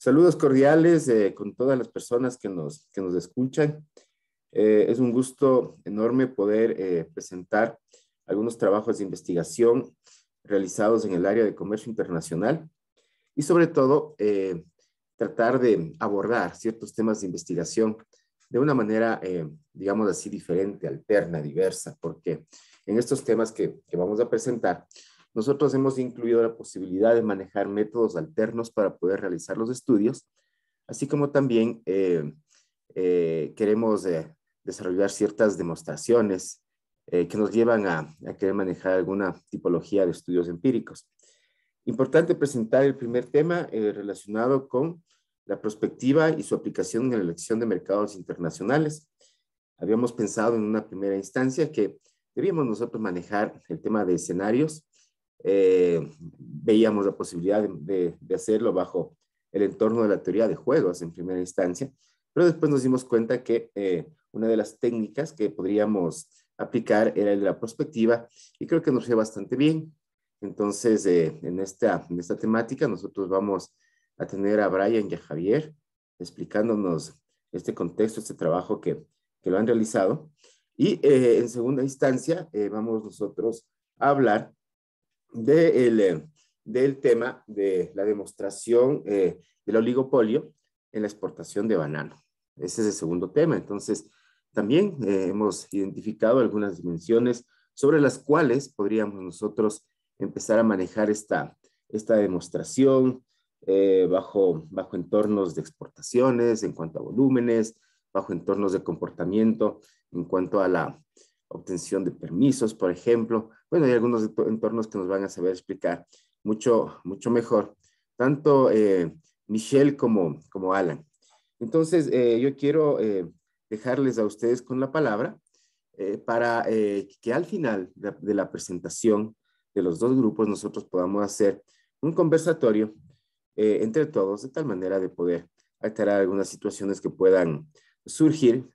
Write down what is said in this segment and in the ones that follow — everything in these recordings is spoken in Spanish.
Saludos cordiales con todas las personas que nos escuchan. Es un gusto enorme poder presentar algunos trabajos de investigación realizados en el área de comercio internacional y sobre todo tratar de abordar ciertos temas de investigación de una manera, digamos así, diferente, alterna, diversa, porque en estos temas que vamos a presentar, nosotros hemos incluido la posibilidad de manejar métodos alternos para poder realizar los estudios, así como también queremos desarrollar ciertas demostraciones que nos llevan a querer manejar alguna tipología de estudios empíricos. Importante presentar el primer tema relacionado con la prospectiva y su aplicación en la elección de mercados internacionales. Habíamos pensado en una primera instancia que debíamos nosotros manejar el tema de escenarios. Veíamos la posibilidad de hacerlo bajo el entorno de la teoría de juegos en primera instancia, pero después nos dimos cuenta que una de las técnicas que podríamos aplicar era el de la prospectiva y creo que nos fue bastante bien. Entonces, en esta temática nosotros vamos a tener a Brian y a Javier explicándonos este contexto, este trabajo que lo han realizado. Y en segunda instancia vamos nosotros a hablar del tema de la demostración del oligopolio en la exportación de banano. Ese es el segundo tema. Entonces, también hemos identificado algunas dimensiones sobre las cuales podríamos nosotros empezar a manejar esta demostración bajo entornos de exportaciones, en cuanto a volúmenes, bajo entornos de comportamiento, en cuanto a la obtención de permisos, por ejemplo. Bueno, hay algunos entornos que nos van a saber explicar mucho mejor, tanto Michelle como Alan. Entonces, yo quiero dejarles a ustedes con la palabra para que al final de la presentación de los dos grupos nosotros podamos hacer un conversatorio entre todos de tal manera de poder aclarar algunas situaciones que puedan surgir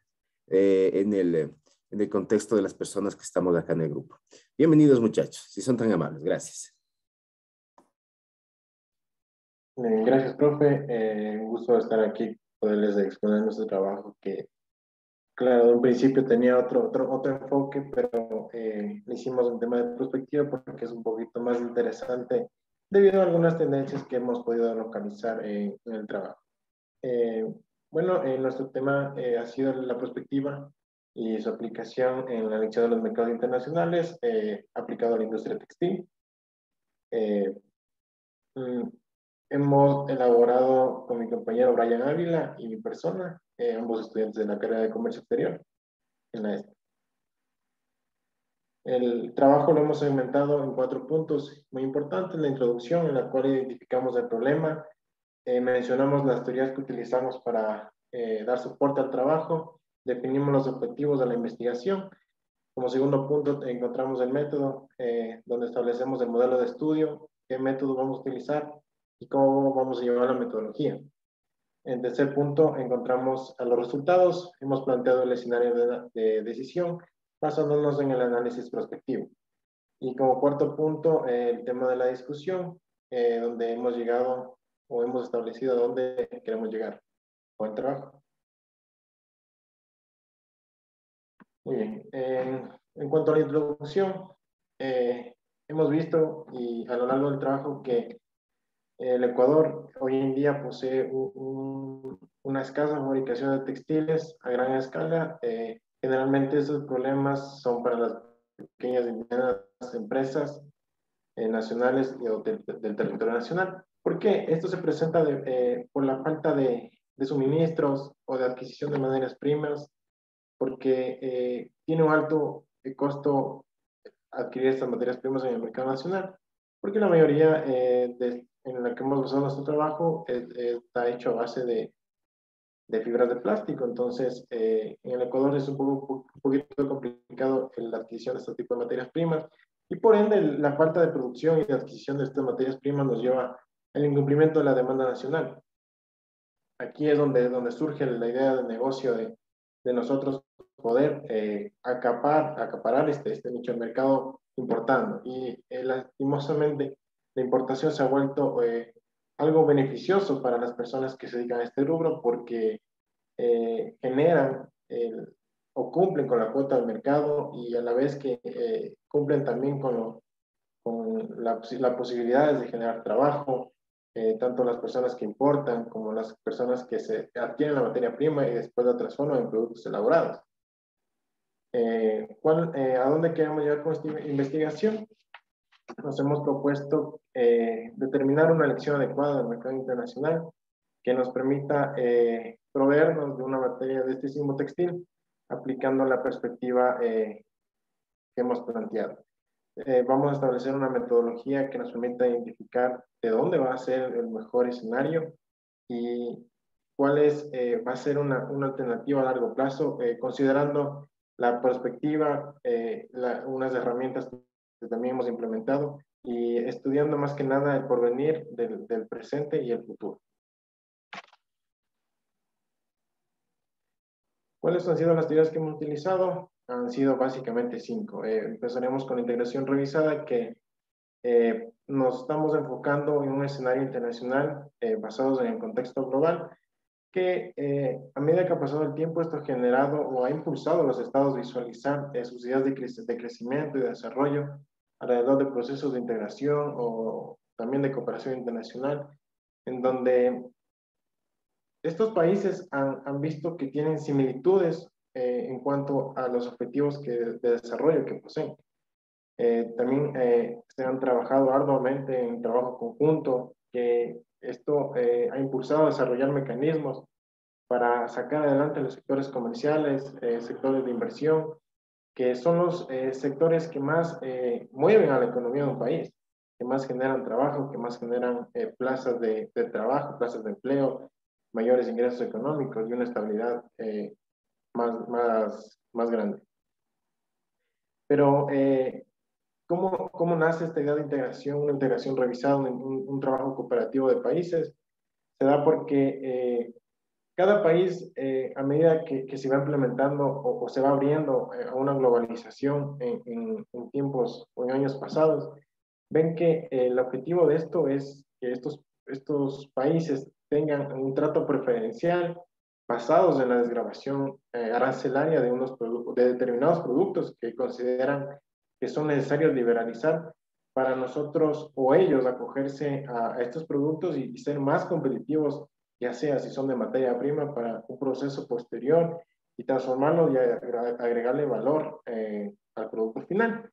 en el contexto de las personas que estamos acá en el grupo. Bienvenidos, muchachos, si son tan amables. Gracias. Gracias, profe. Un gusto estar aquí, poderles exponer nuestro trabajo que, claro, de un principio tenía otro enfoque, pero le hicimos un tema de perspectiva porque es un poquito más interesante debido a algunas tendencias que hemos podido localizar en el trabajo. Bueno, nuestro tema ha sido la perspectiva y su aplicación en la elección de los mercados internacionales aplicado a la industria textil. Hemos elaborado con mi compañero Brian Ávila y mi persona, ambos estudiantes de la carrera de Comercio Exterior en la ESTA. El trabajo lo hemos segmentado en 4 puntos muy importantes. La introducción, en la cual identificamos el problema, mencionamos las teorías que utilizamos para dar soporte al trabajo, definimos los objetivos de la investigación. Como segundo punto encontramos el método, donde establecemos el modelo de estudio, qué método vamos a utilizar y cómo vamos a llevar la metodología. En tercer punto encontramos a los resultados. Hemos planteado el escenario de decisión basándonos en el análisis prospectivo. Y como cuarto punto, el tema de la discusión, donde hemos llegado o hemos establecido a dónde queremos llegar con el trabajo. Muy bien. En cuanto a la introducción, hemos visto y a lo largo del trabajo que el Ecuador hoy en día posee una escasa fabricación de textiles a gran escala. Generalmente esos problemas son para las pequeñas y medianas empresas nacionales del territorio nacional. ¿Por qué? Esto se presenta por la falta de suministros o de adquisición de materias primas, porque tiene un alto costo adquirir estas materias primas en el mercado nacional, porque la mayoría en la que hemos basado nuestro trabajo está hecho a base de fibras de plástico. Entonces, en el Ecuador es un poquito complicado la adquisición de este tipo de materias primas y por ende la falta de producción y de adquisición de estas materias primas nos lleva al incumplimiento de la demanda nacional. Aquí es donde surge la idea de negocio de nosotros poder acaparar este nicho de mercado importando. Y lastimosamente la importación se ha vuelto algo beneficioso para las personas que se dedican a este rubro porque generan o cumplen con la cuota del mercado y a la vez que cumplen también con la posibilidades de generar trabajo, tanto las personas que importan como las personas que se adquieren la materia prima y después la transforman en productos elaborados. ¿A dónde queremos llegar con esta investigación? Nos hemos propuesto determinar una elección adecuada del mercado internacional que nos permita proveernos de una materia de este sismo textil aplicando la perspectiva que hemos planteado. Vamos a establecer una metodología que nos permita identificar de dónde va a ser el mejor escenario y cuál va a ser una alternativa a largo plazo, considerando la perspectiva, unas herramientas que también hemos implementado y estudiando más que nada el porvenir del presente y el futuro. ¿Cuáles han sido las teorías que hemos utilizado? Han sido básicamente 5. Empezaremos con la integración revisada, que nos estamos enfocando en un escenario internacional basado en el contexto global, que a medida que ha pasado el tiempo, esto ha generado o ha impulsado a los estados a visualizar sus ideas de crecimiento y de desarrollo alrededor de procesos de integración o también de cooperación internacional, en donde estos países han visto que tienen similitudes en cuanto a los objetivos de desarrollo que poseen. También se han trabajado arduamente en trabajo conjunto, que esto ha impulsado a desarrollar mecanismos para sacar adelante los sectores comerciales, sectores de inversión, que son los sectores que más mueven a la economía de un país, que más generan trabajo, que más generan plazas de trabajo, plazas de empleo, mayores ingresos económicos y una estabilidad más grande. Pero, ¿cómo nace esta idea de integración, una integración revisada, un trabajo cooperativo de países? Se da porque cada país, a medida que se va implementando o se va abriendo a una globalización en tiempos o en años pasados, ven que el objetivo de esto es que estos países tengan un trato preferencial basados en la desgravación arancelaria de determinados productos que consideran que son necesarios liberalizar para nosotros o ellos acogerse a estos productos y ser más competitivos, ya sea si son de materia prima para un proceso posterior y transformarlo y agregarle valor al producto final.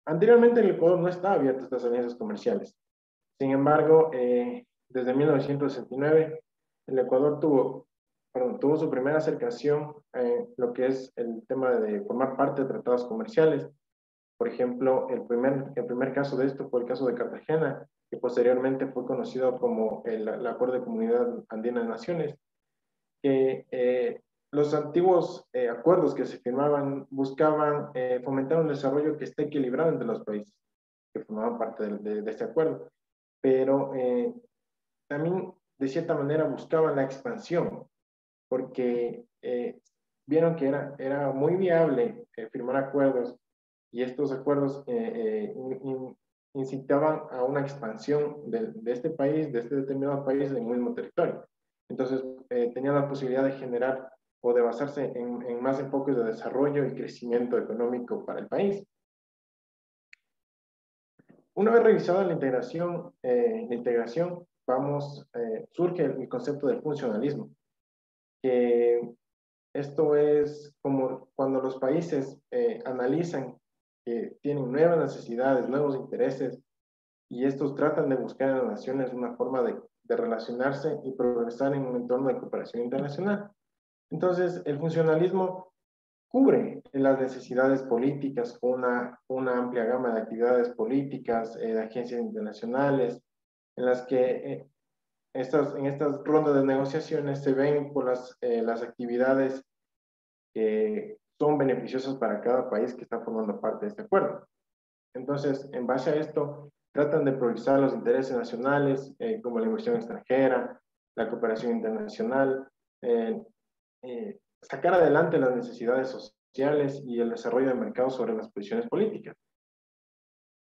Anteriormente el Ecuador no estaba abierto a estas alianzas comerciales. Sin embargo, desde 1969, el Ecuador tuvo su primera acercación en lo que es el tema de formar parte de tratados comerciales. Por ejemplo, el primer caso de esto fue el caso de Cartagena, que posteriormente fue conocido como el Acuerdo de Comunidad Andina de Naciones, que los antiguos acuerdos que se firmaban buscaban fomentar un desarrollo que esté equilibrado entre los países que formaban parte de este acuerdo, pero también de cierta manera buscaban la expansión, porque vieron que era muy viable firmar acuerdos y estos acuerdos incitaban a una expansión de este país, de este determinado país en un mismo territorio. Entonces, tenían la posibilidad de generar o de basarse en más enfoques de desarrollo y crecimiento económico para el país. Una vez revisada la integración, surge el concepto del funcionalismo, que esto es como cuando los países analizan que tienen nuevas necesidades, nuevos intereses, y estos tratan de buscar en las naciones una forma de relacionarse y progresar en un entorno de cooperación internacional. Entonces, el funcionalismo cubre las necesidades políticas con una amplia gama de actividades políticas, de agencias internacionales, en las que en estas rondas de negociaciones se ven por las actividades que son beneficiosas para cada país que está formando parte de este acuerdo. Entonces, en base a esto, tratan de priorizar los intereses nacionales, como la inversión extranjera, la cooperación internacional, sacar adelante las necesidades sociales y el desarrollo de mercados sobre las posiciones políticas.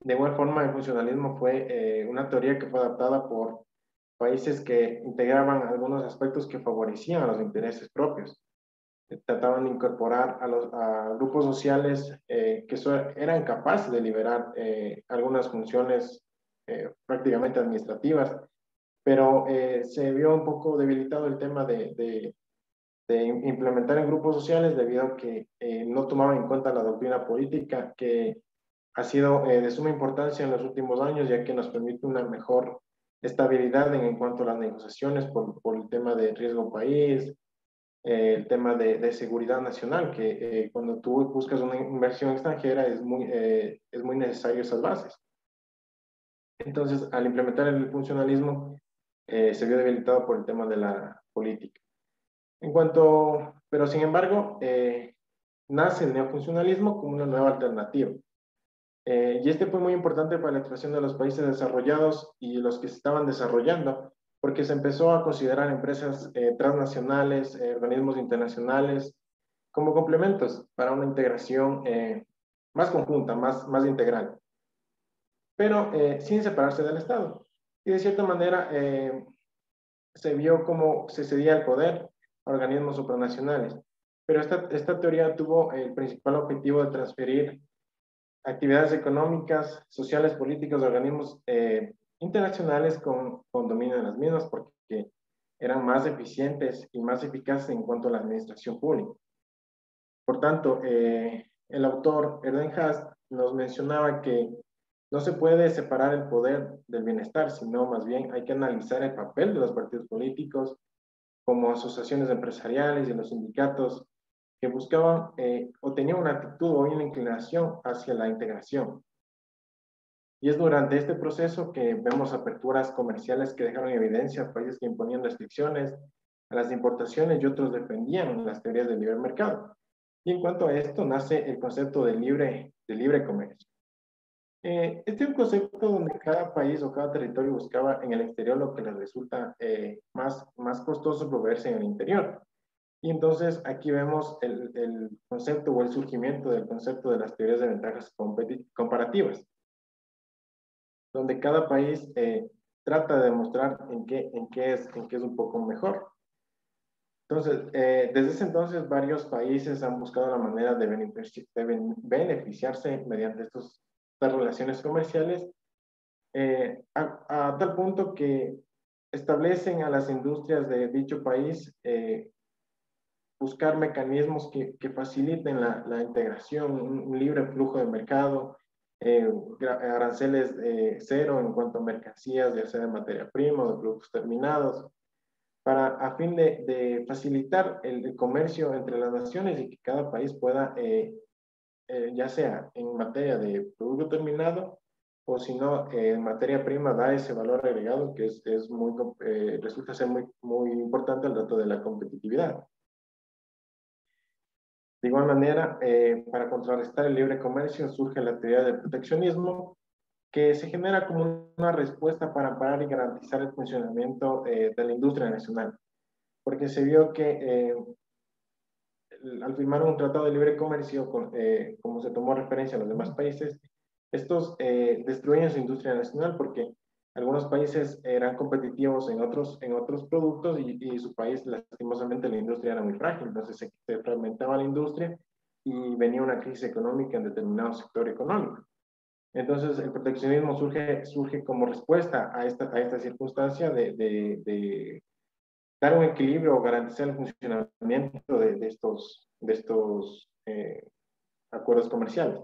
De igual forma, el funcionalismo fue una teoría que fue adaptada por países que integraban algunos aspectos que favorecían a los intereses propios. Trataban de incorporar a grupos sociales eran capaces de liberar algunas funciones prácticamente administrativas, pero se vio un poco debilitado el tema de implementar en grupos sociales debido a que no tomaban en cuenta la doctrina política que ha sido de suma importancia en los últimos años, ya que nos permite una mejor estabilidad en cuanto a las negociaciones por el tema de riesgo país, el tema de seguridad nacional, que cuando tú buscas una inversión extranjera es muy necesario esas bases. Entonces, al implementar el funcionalismo, se vio debilitado por el tema de la política. Pero sin embargo, nace el neofuncionalismo como una nueva alternativa. Y este fue muy importante para la expresión de los países desarrollados y los que se estaban desarrollando, porque se empezó a considerar empresas transnacionales, organismos internacionales, como complementos para una integración más conjunta, más integral, pero sin separarse del Estado. Y de cierta manera se vio cómo se cedía el poder a organismos supranacionales. Pero esta teoría tuvo el principal objetivo de transferir actividades económicas, sociales, políticas de organismos internacionales con dominio de las mismas, porque eran más eficientes y más eficaces en cuanto a la administración pública. Por tanto, el autor Erdem Haas nos mencionaba que no se puede separar el poder del bienestar, sino más bien hay que analizar el papel de los partidos políticos como asociaciones empresariales y los sindicatos que buscaban o tenían una actitud o una inclinación hacia la integración. Y es durante este proceso que vemos aperturas comerciales que dejaron en evidencia países que imponían restricciones a las importaciones y otros defendían las teorías del libre mercado. Y en cuanto a esto nace el concepto de libre comercio. Este es un concepto donde cada país o cada territorio buscaba en el exterior lo que les resulta más costoso proveerse en el interior. Y entonces aquí vemos el concepto o el surgimiento del concepto de las teorías de ventajas comparativas, donde cada país trata de demostrar en qué es un poco mejor. Entonces, desde ese entonces varios países han buscado la manera de beneficiarse mediante estas relaciones comerciales a tal punto que establecen a las industrias de dicho país buscar mecanismos que faciliten la integración, un libre flujo de mercado, aranceles cero en cuanto a mercancías, ya sea de materia prima o de productos terminados, a fin de facilitar el comercio entre las naciones y que cada país pueda, ya sea en materia de producto terminado o si no, en materia prima, da ese valor agregado que resulta ser muy importante al dato de la competitividad. De igual manera, para contrarrestar el libre comercio surge la teoría del proteccionismo, que se genera como una respuesta para amparar y garantizar el funcionamiento de la industria nacional, porque se vio que al firmar un tratado de libre comercio, como se tomó referencia a los demás países, estos destruyen su industria nacional porque algunos países eran competitivos en otros productos y su país, lastimosamente, la industria era muy frágil, entonces se fragmentaba la industria y venía una crisis económica en determinado sector económico. Entonces, el proteccionismo surge como respuesta a esta circunstancia de dar un equilibrio o garantizar el funcionamiento de estos acuerdos comerciales.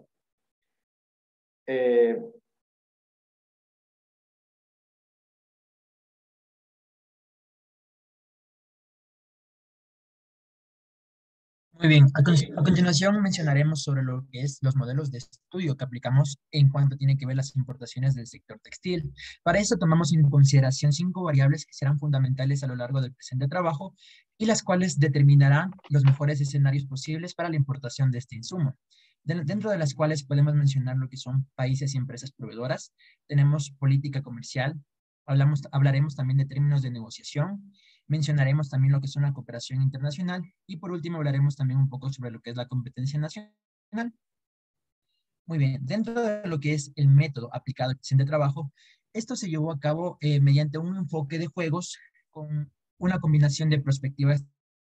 Muy bien, a continuación mencionaremos sobre lo que es los modelos de estudio que aplicamos en cuanto tiene que ver las importaciones del sector textil. Para eso tomamos en consideración 5 variables que serán fundamentales a lo largo del presente trabajo y las cuales determinarán los mejores escenarios posibles para la importación de este insumo. Dentro de las cuales podemos mencionar lo que son países y empresas proveedoras, tenemos política comercial, hablaremos también de términos de negociación, mencionaremos también lo que es una cooperación internacional y por último hablaremos también un poco sobre lo que es la competencia nacional. Muy bien, dentro de lo que es el método aplicado al presente trabajo, esto se llevó a cabo mediante un enfoque de juegos con una combinación de perspectiva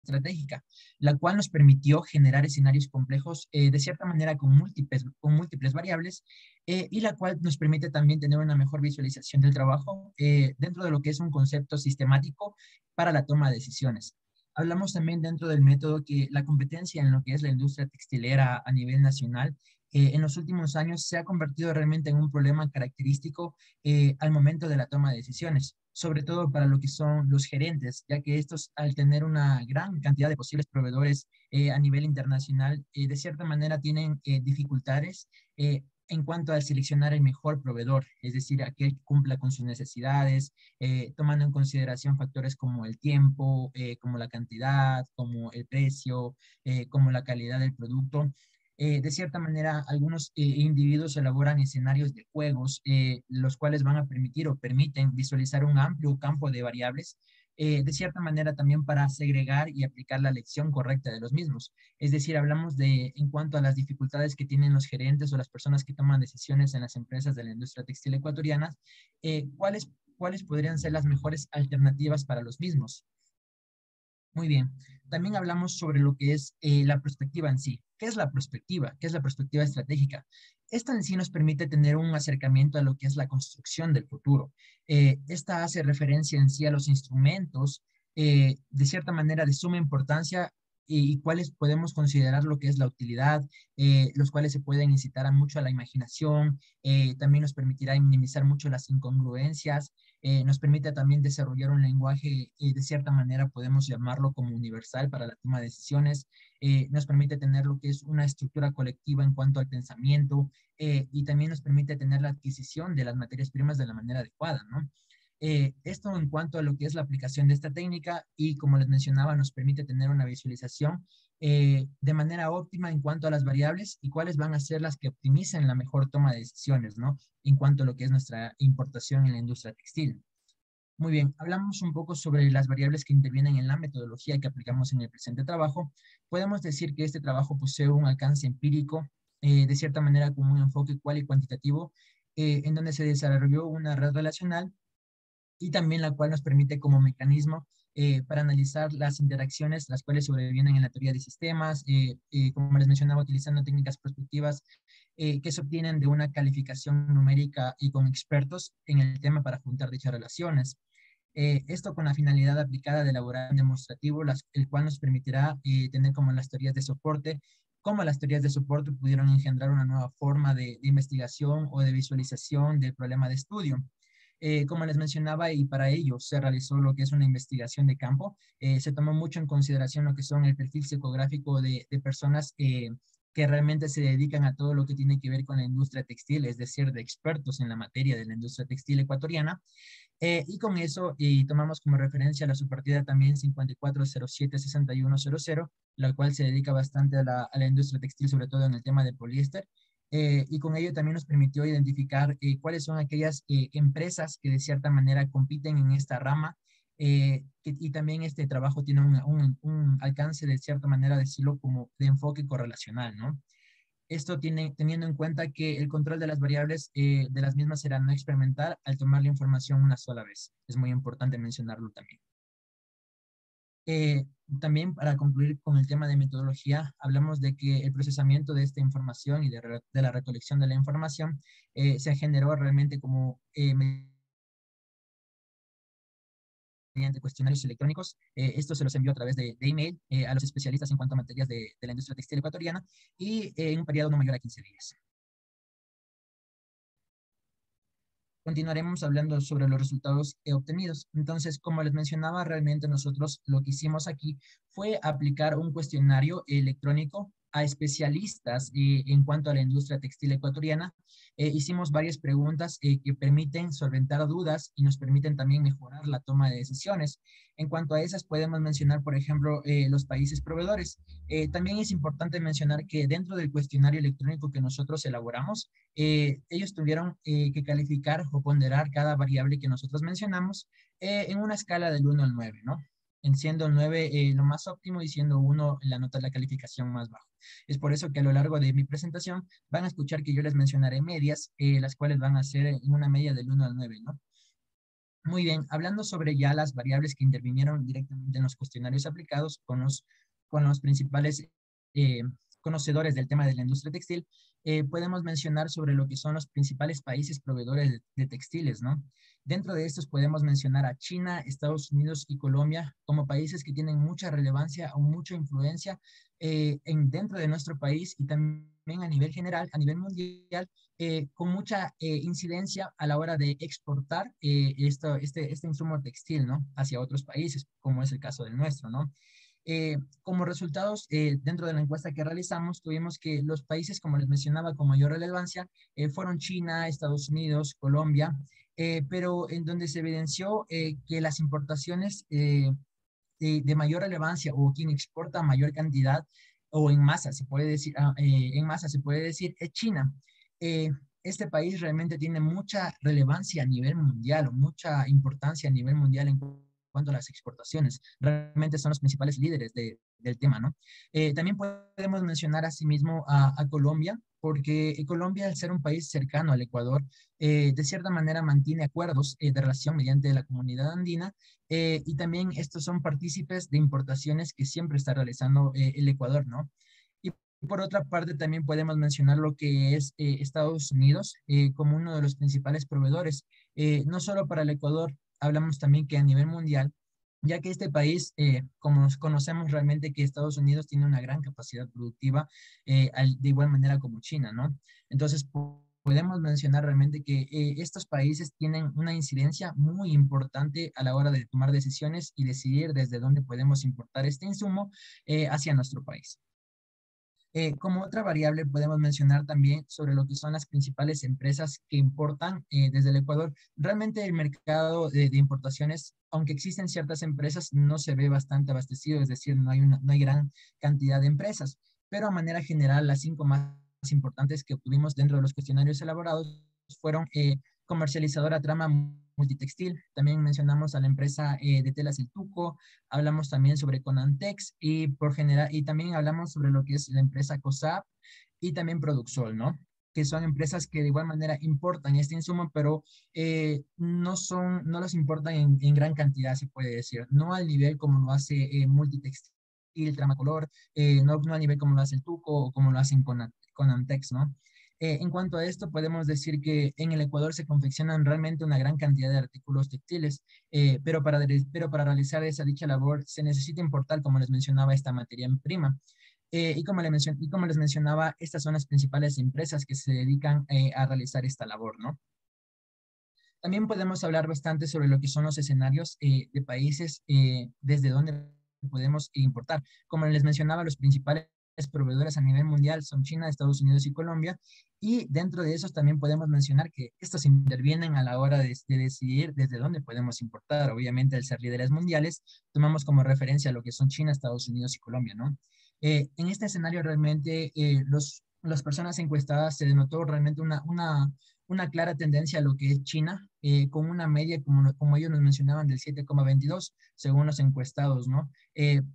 estratégica, la cual nos permitió generar escenarios complejos de cierta manera con múltiples variables y la cual nos permite también tener una mejor visualización del trabajo dentro de lo que es un concepto sistemático para la toma de decisiones. Hablamos también dentro del método que la competencia en lo que es la industria textilera a nivel nacional en los últimos años se ha convertido realmente en un problema característico al momento de la toma de decisiones, sobre todo para lo que son los gerentes, ya que estos, al tener una gran cantidad de posibles proveedores a nivel internacional, de cierta manera tienen dificultades en cuanto a seleccionar el mejor proveedor, es decir, aquel que cumpla con sus necesidades, tomando en consideración factores como el tiempo, como la cantidad, como el precio, como la calidad del producto. De cierta manera, algunos individuos elaboran escenarios de juegos, los cuales van a permitir o permiten visualizar un amplio campo de variables, de cierta manera también para segregar y aplicar la lección correcta de los mismos. Es decir, hablamos de en cuanto a las dificultades que tienen los gerentes o las personas que toman decisiones en las empresas de la industria textil ecuatoriana, cuáles podrían ser las mejores alternativas para los mismos. Muy bien. También hablamos sobre lo que es la perspectiva en sí. ¿Qué es la perspectiva? ¿Qué es la perspectiva estratégica? Esta en sí nos permite tener un acercamiento a lo que es la construcción del futuro. Esta hace referencia en sí a los instrumentos, de cierta manera, de suma importancia y cuáles podemos considerar lo que es la utilidad, los cuales se pueden incitar a mucho a la imaginación, también nos permitirá minimizar mucho las incongruencias, nos permite también desarrollar un lenguaje, de cierta manera podemos llamarlo como universal para la toma de decisiones, nos permite tener lo que es una estructura colectiva en cuanto al pensamiento y también nos permite tener la adquisición de las materias primas de la manera adecuada, ¿no? Esto en cuanto a lo que es la aplicación de esta técnica y como les mencionaba nos permite tener una visualización de manera óptima en cuanto a las variables y cuáles van a ser las que optimicen la mejor toma de decisiones, ¿no? En cuanto a lo que es nuestra importación en la industria textil. Muy bien, hablamos un poco sobre las variables que intervienen en la metodología que aplicamos en el presente trabajo. Podemos decir que este trabajo posee un alcance empírico, de cierta manera con un enfoque cual y cuantitativo, en donde se desarrolló una red relacional y también la cual nos permite como mecanismo para analizar las interacciones, las cuales sobrevienen en la teoría de sistemas, como les mencionaba, utilizando técnicas prospectivas que se obtienen de una calificación numérica y con expertos en el tema para juntar dichas relaciones. Esto con la finalidad aplicada de elaborar un demostrativo, el cual nos permitirá tener como las teorías de soporte, cómo las teorías de soporte pudieron engendrar una nueva forma de investigación o de visualización del problema de estudio. Como les mencionaba, y para ello se realizó lo que es una investigación de campo, se tomó mucho en consideración lo que son el perfil psicográfico de personas que realmente se dedican a todo lo que tiene que ver con la industria textil, es decir, de expertos en la materia de la industria textil ecuatoriana. Y con eso tomamos como referencia la subpartida también 5407-6100, la cual se dedica bastante a la industria textil, sobre todo en el tema de poliéster. Y con ello también nos permitió identificar cuáles son aquellas empresas que de cierta manera compiten en esta rama y también este trabajo tiene un alcance de cierta manera, decirlo como de enfoque correlacional, ¿no? Esto teniendo en cuenta que el control de las variables de las mismas será no experimentar al tomar la información una sola vez. Es muy importante mencionarlo también. También para concluir con el tema de metodología, hablamos de que el procesamiento de esta información y de la recolección de la información se generó realmente como mediante cuestionarios electrónicos. Esto se los envió a través de email a los especialistas en cuanto a materias de la industria textil ecuatoriana y en un periodo no mayor a 15 días. Continuaremos hablando sobre los resultados obtenidos. Entonces, como les mencionaba, realmente nosotros lo que hicimos aquí fue aplicar un cuestionario electrónico a especialistas en cuanto a la industria textil ecuatoriana. Hicimos varias preguntas que permiten solventar dudas y nos permiten también mejorar la toma de decisiones. En cuanto a esas, podemos mencionar, por ejemplo, los países proveedores. También es importante mencionar que dentro del cuestionario electrónico que nosotros elaboramos, ellos tuvieron que calificar o ponderar cada variable que nosotros mencionamos en una escala del 1 al 9, ¿no? en siendo 9 lo más óptimo y siendo 1 la nota de la calificación más baja. Es por eso que a lo largo de mi presentación van a escuchar que yo les mencionaré medias, las cuales van a ser en una media del 1 al 9, ¿no? Muy bien, hablando sobre ya las variables que intervinieron directamente en los cuestionarios aplicados con los principales eh, conocedores del tema de la industria textil, podemos mencionar sobre lo que son los principales países proveedores de textiles, ¿no? Dentro de estos podemos mencionar a China, Estados Unidos y Colombia como países que tienen mucha relevancia o mucha influencia dentro de nuestro país y también a nivel general, a nivel mundial, con mucha incidencia a la hora de exportar este insumo textil, ¿no? Hacia otros países, como es el caso del nuestro, ¿no? Como resultados, dentro de la encuesta que realizamos, tuvimos que los países, como les mencionaba, con mayor relevancia fueron China, Estados Unidos, Colombia, pero en donde se evidenció que las importaciones de mayor relevancia o quien exporta mayor cantidad o en masa, se puede decir, en masa se puede decir, es China. Eh, este país realmente tiene mucha relevancia a nivel mundial o mucha importancia a nivel mundial en cuanto a las exportaciones. Realmente son los principales líderes del tema, ¿no? También podemos mencionar asimismo a Colombia, porque Colombia, al ser un país cercano al Ecuador, de cierta manera mantiene acuerdos de relación mediante la comunidad andina y también estos son partícipes de importaciones que siempre está realizando el Ecuador, ¿no? Y por otra parte, también podemos mencionar lo que es Estados Unidos como uno de los principales proveedores, no solo para el Ecuador, hablamos también que a nivel mundial, ya que este país, como nos conocemos realmente que Estados Unidos tiene una gran capacidad productiva, de igual manera como China, ¿no? Entonces, podemos mencionar realmente que estos países tienen una incidencia muy importante a la hora de tomar decisiones y decidir desde dónde podemos importar este insumo hacia nuestro país. Como otra variable podemos mencionar también sobre lo que son las principales empresas que importan desde el Ecuador. Realmente el mercado de importaciones, aunque existen ciertas empresas, no se ve bastante abastecido, es decir, no hay gran cantidad de empresas, pero a manera general las 5 más importantes que obtuvimos dentro de los cuestionarios elaborados fueron comercializadora Trama Multitextil, también mencionamos a la empresa de telas El Tuco, hablamos también sobre Conantex y por general, y también hablamos sobre lo que es la empresa COSAP y también Produxol, ¿no? Que son empresas que de igual manera importan este insumo, pero no los importan en gran cantidad, se puede decir, no al nivel como lo hace Multitextil, Tramacolor, no al nivel como lo hace el Tuco o como lo hacen Conantex, ¿no? En cuanto a esto, podemos decir que en el Ecuador se confeccionan realmente una gran cantidad de artículos textiles, pero para realizar esa dicha labor se necesita importar, como les mencionaba, esta materia prima. Y como les mencionaba, estas son las principales empresas que se dedican a realizar esta labor, ¿no? También podemos hablar bastante sobre lo que son los escenarios de países desde donde podemos importar. Como les mencionaba, los principales proveedores a nivel mundial son China, Estados Unidos y Colombia, y dentro de esos también podemos mencionar que estos intervienen a la hora de decidir desde dónde podemos importar. Obviamente, al ser líderes mundiales, tomamos como referencia lo que son China, Estados Unidos y Colombia, ¿no? En este escenario realmente las personas encuestadas se denotó realmente una clara tendencia a lo que es China, con una media, como ellos nos mencionaban, del 7,22, según los encuestados, ¿no?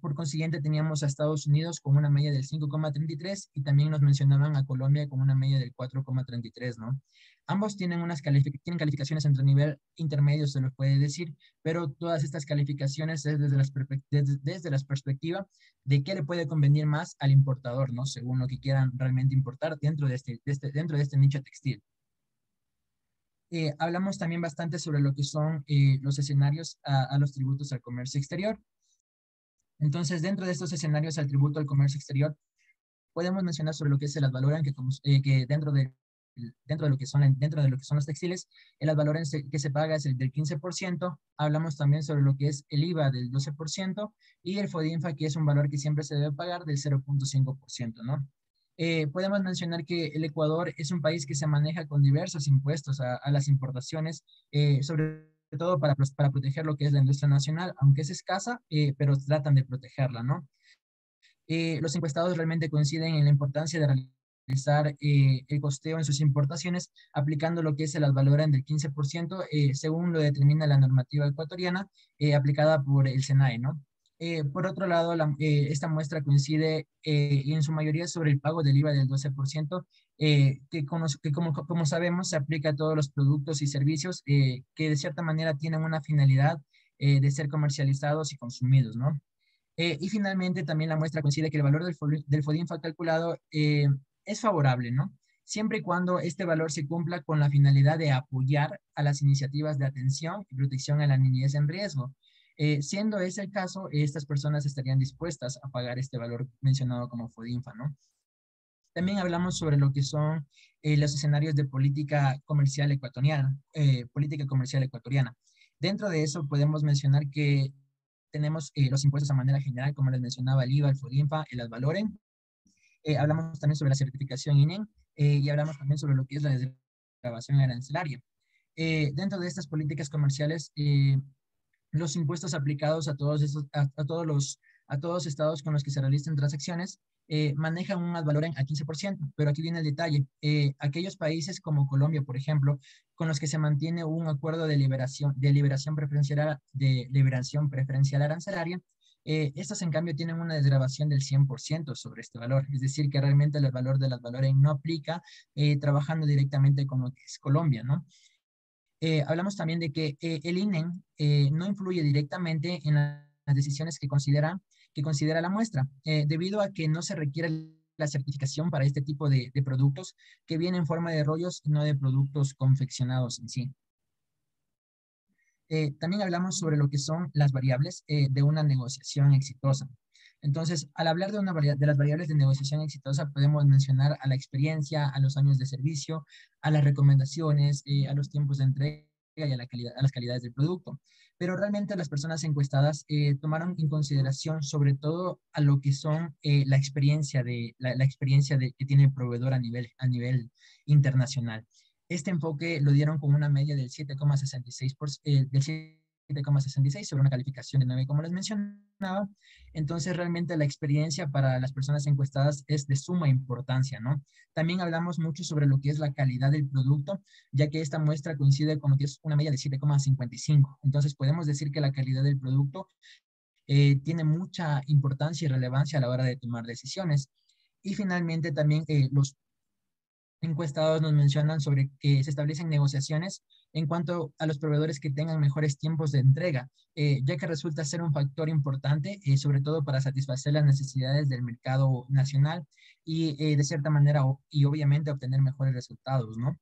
Por consiguiente, teníamos a Estados Unidos con una media del 5,33 y también nos mencionaban a Colombia con una media del 4,33, ¿no? Ambos tienen tienen calificaciones entre nivel intermedio, se los puede decir, pero todas estas calificaciones es desde las perspectivas de qué le puede convenir más al importador, ¿no? Según lo que quieran realmente importar dentro de este nicho textil. Hablamos también bastante sobre lo que son los escenarios a los tributos al comercio exterior. Entonces, dentro de estos escenarios al tributo al comercio exterior, podemos mencionar sobre lo que es el ad valorem, que dentro de lo que son los textiles, el ad valorem que se paga es el del 15%. Hablamos también sobre lo que es el IVA del 12% y el FODINFA, que es un valor que siempre se debe pagar del 0,5%, ¿no? Podemos mencionar que el Ecuador es un país que se maneja con diversos impuestos a las importaciones, sobre todo para proteger lo que es la industria nacional, aunque es escasa, pero tratan de protegerla, ¿no? Los encuestados realmente coinciden en la importancia de realizar el costeo en sus importaciones, aplicando lo que es el ad valorem del 15%, según lo determina la normativa ecuatoriana aplicada por el SENAE, ¿no? Por otro lado, esta muestra coincide y en su mayoría sobre el pago del IVA del 12%, que como sabemos se aplica a todos los productos y servicios que de cierta manera tienen una finalidad de ser comercializados y consumidos, ¿no? Y finalmente también la muestra coincide que el valor del FODINFA calculado es favorable, ¿no? Siempre y cuando este valor se cumpla con la finalidad de apoyar a las iniciativas de atención y protección a la niñez en riesgo. Siendo ese el caso, estas personas estarían dispuestas a pagar este valor mencionado como FODINFA, ¿no? También hablamos sobre lo que son los escenarios de política comercial ecuatoriana. Dentro de eso podemos mencionar que tenemos los impuestos a manera general, como les mencionaba, el IVA, el FODINFA, el AdValorem. Hablamos también sobre la certificación INEM y hablamos también sobre lo que es la desgravación arancelaria. Dentro de estas políticas comerciales, los impuestos aplicados a a todos estados con los que se realicen transacciones manejan un advalorem a 15%, pero aquí viene el detalle. Aquellos países como Colombia, por ejemplo, con los que se mantiene un acuerdo de liberación preferencial arancelaria, estos en cambio tienen una desgravación del 100% sobre este valor, es decir, que realmente el valor del advalorem no aplica trabajando directamente con lo que es Colombia, ¿no? Hablamos también de que el INEM no influye directamente en las decisiones que considera la muestra, debido a que no se requiere la certificación para este tipo de productos que vienen en forma de rollos y no de productos confeccionados en sí. También hablamos sobre lo que son las variables de una negociación exitosa. Entonces, al hablar de las variables de negociación exitosa, podemos mencionar a la experiencia, a los años de servicio, a las recomendaciones, a los tiempos de entrega y a las calidades del producto. Pero realmente las personas encuestadas tomaron en consideración sobre todo a lo que son la experiencia que tiene el proveedor a nivel internacional. Este enfoque lo dieron con una media del 7,66 sobre una calificación de 9, como les mencionaba. Entonces, realmente la experiencia para las personas encuestadas es de suma importancia, ¿no? También hablamos mucho sobre lo que es la calidad del producto, ya que esta muestra coincide con lo que es una media de 7,55. Entonces, podemos decir que la calidad del producto tiene mucha importancia y relevancia a la hora de tomar decisiones. Y finalmente, también los encuestados nos mencionan sobre que se establecen negociaciones en cuanto a los proveedores que tengan mejores tiempos de entrega, ya que resulta ser un factor importante, sobre todo para satisfacer las necesidades del mercado nacional y de cierta manera y obviamente obtener mejores resultados, ¿no?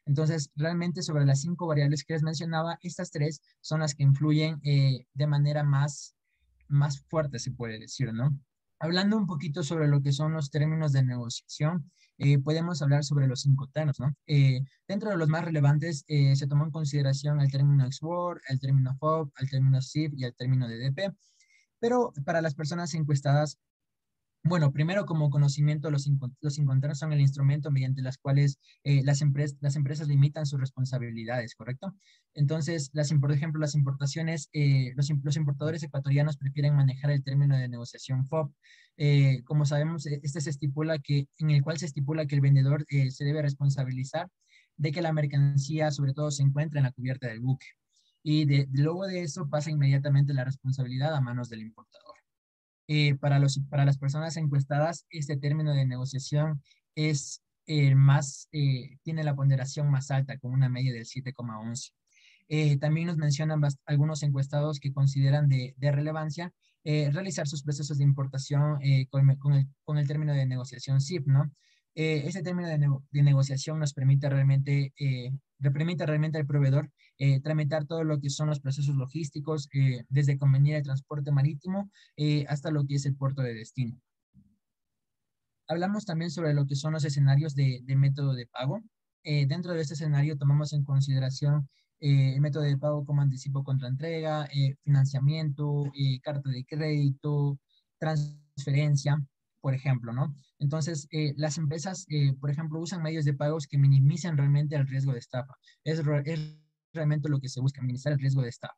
Entonces, realmente sobre las 5 variables que les mencionaba, estas 3 son las que influyen de manera más fuerte, se puede decir, ¿no? Hablando un poquito sobre lo que son los términos de negociación, podemos hablar sobre los 5 términos, ¿no? Dentro de los más relevantes se tomó en consideración el término ex-work, el término FOB, el término SIF y el término DDP, pero para las personas encuestadas, bueno, primero como conocimiento, los incoterms son el instrumento mediante las cuales las empresas limitan sus responsabilidades, ¿correcto? Entonces, por ejemplo, las importaciones, los importadores ecuatorianos prefieren manejar el término de negociación FOB. Como sabemos, este en el cual se estipula que el vendedor se debe responsabilizar de que la mercancía, sobre todo, se encuentra en la cubierta del buque. Y luego de eso pasa inmediatamente la responsabilidad a manos del importador. Para las personas encuestadas, este término de negociación es tiene la ponderación más alta, con una media del 7,11. También nos mencionan algunos encuestados que consideran de relevancia realizar sus procesos de importación con el término de negociación SIP, ¿no? Este término de negociación nos permite realmente al proveedor tramitar todo lo que son los procesos logísticos, desde convenir el transporte marítimo hasta lo que es el puerto de destino. Hablamos también sobre lo que son los escenarios de método de pago. Dentro de este escenario tomamos en consideración el método de pago como anticipo contra entrega, financiamiento, carta de crédito, transferencia, por ejemplo, ¿no? Entonces, las empresas, por ejemplo, usan medios de pagos que minimicen realmente el riesgo de estafa. Es realmente lo que se busca, minimizar el riesgo de estafa.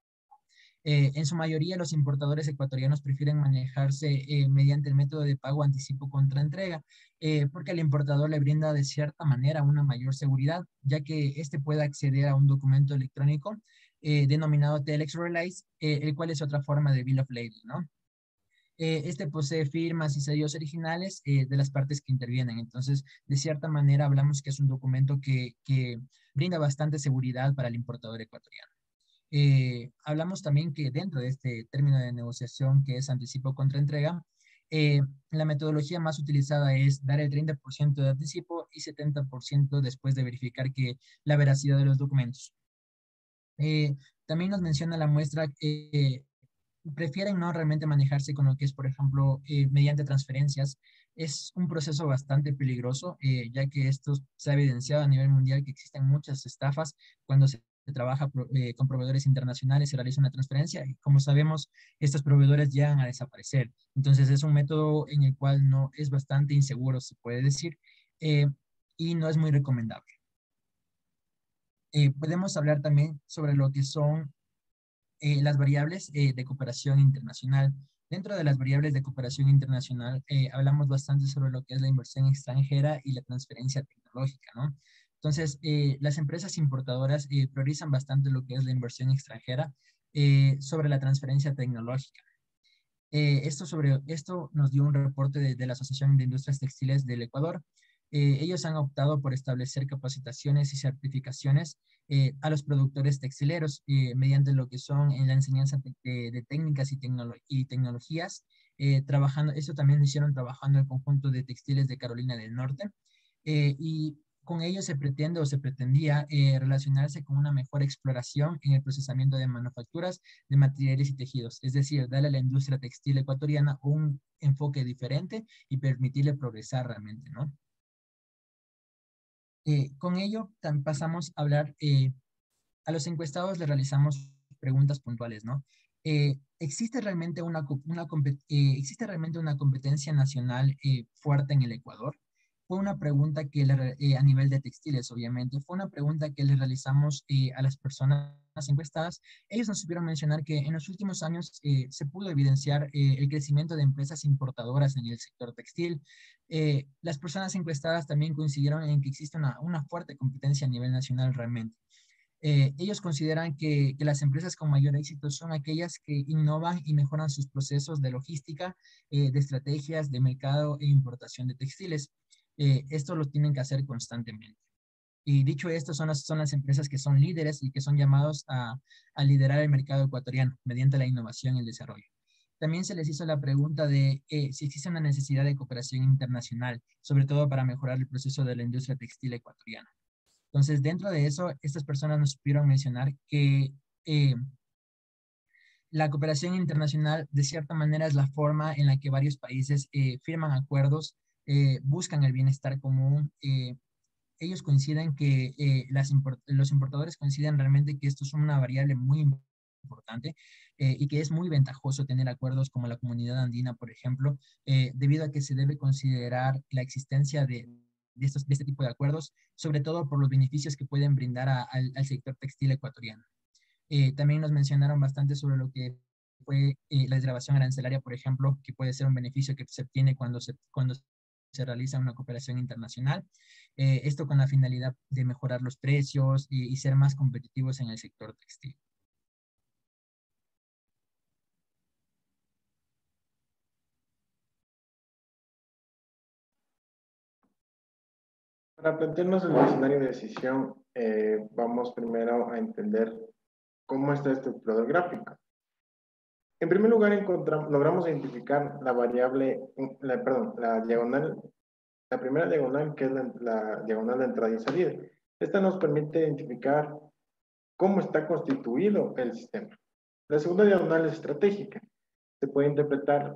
En su mayoría, los importadores ecuatorianos prefieren manejarse mediante el método de pago anticipo contra entrega, porque el importador le brinda de cierta manera una mayor seguridad, ya que éste puede acceder a un documento electrónico denominado Telex Release, el cual es otra forma de Bill of Lading, ¿no? Este posee firmas y sellos originales de las partes que intervienen. Entonces, de cierta manera, hablamos que es un documento que brinda bastante seguridad para el importador ecuatoriano. Hablamos también que dentro de este término de negociación que es anticipo contra entrega, la metodología más utilizada es dar el 30% de anticipo y 70% después de verificar que la veracidad de los documentos. También nos menciona la muestra que prefieren no realmente manejarse con lo que es, por ejemplo, mediante transferencias. Es un proceso bastante peligroso, ya que esto se ha evidenciado a nivel mundial que existen muchas estafas cuando se trabaja con proveedores internacionales, se realiza una transferencia y como sabemos, estos proveedores llegan a desaparecer. Entonces es un método en el cual no es bastante inseguro, se puede decir, eh, y no es muy recomendable. Podemos hablar también sobre lo que son las variables de cooperación internacional. Dentro de las variables de cooperación internacional, hablamos bastante sobre lo que es la inversión extranjera y la transferencia tecnológica, ¿no? Entonces, las empresas importadoras priorizan bastante lo que es la inversión extranjera sobre la transferencia tecnológica. Esto nos dio un reporte de la Asociación de Industrias Textiles del Ecuador. Ellos han optado por establecer capacitaciones y certificaciones a los productores textileros mediante lo que son en la enseñanza de técnicas y tecnologías. Esto también lo hicieron trabajando el conjunto de textiles de Carolina del Norte. Y con ello se pretende o se pretendía relacionarse con una mejor exploración en el procesamiento de manufacturas de materiales y tejidos, es decir, darle a la industria textil ecuatoriana un enfoque diferente y permitirle progresar realmente, ¿no? Con ello pasamos a hablar, a los encuestados les realizamos preguntas puntuales, ¿no? ¿Existe realmente ¿existe realmente una competencia nacional fuerte en el Ecuador? Fue una pregunta que a nivel de textiles, obviamente, fue una pregunta que le realizamos a las personas encuestadas. Ellos nos supieron mencionar que en los últimos años se pudo evidenciar el crecimiento de empresas importadoras en el sector textil. Las personas encuestadas también coincidieron en que existe una fuerte competencia a nivel nacional realmente. Ellos consideran que las empresas con mayor éxito son aquellas que innovan y mejoran sus procesos de logística, de estrategias de mercado e importación de textiles. Esto lo tienen que hacer constantemente. Y dicho esto, son las empresas que son líderes y que son llamados a liderar el mercado ecuatoriano mediante la innovación y el desarrollo. También se les hizo la pregunta de si existe una necesidad de cooperación internacional, sobre todo para mejorar el proceso de la industria textil ecuatoriana. Entonces, dentro de eso, estas personas nos supieron mencionar que la cooperación internacional, de cierta manera, es la forma en la que varios países firman acuerdos, buscan el bienestar común. Ellos coinciden que los importadores coinciden realmente que esto es una variable muy importante y que es muy ventajoso tener acuerdos como la Comunidad Andina, por ejemplo, debido a que se debe considerar la existencia de este tipo de acuerdos, sobre todo por los beneficios que pueden brindar al sector textil ecuatoriano. También nos mencionaron bastante sobre lo que fue la desgravación arancelaria, por ejemplo, que puede ser un beneficio que se obtiene cuando se realiza una cooperación internacional. Esto con la finalidad de mejorar los precios y ser más competitivos en el sector textil. Para plantearnos el escenario de decisión, vamos primero a entender cómo está estructurado el gráfico. En primer lugar, logramos identificar la variable, la diagonal, la primera diagonal, que es la diagonal de entrada y salida. Esta nos permite identificar cómo está constituido el sistema. La segunda diagonal es estratégica. Se puede interpretar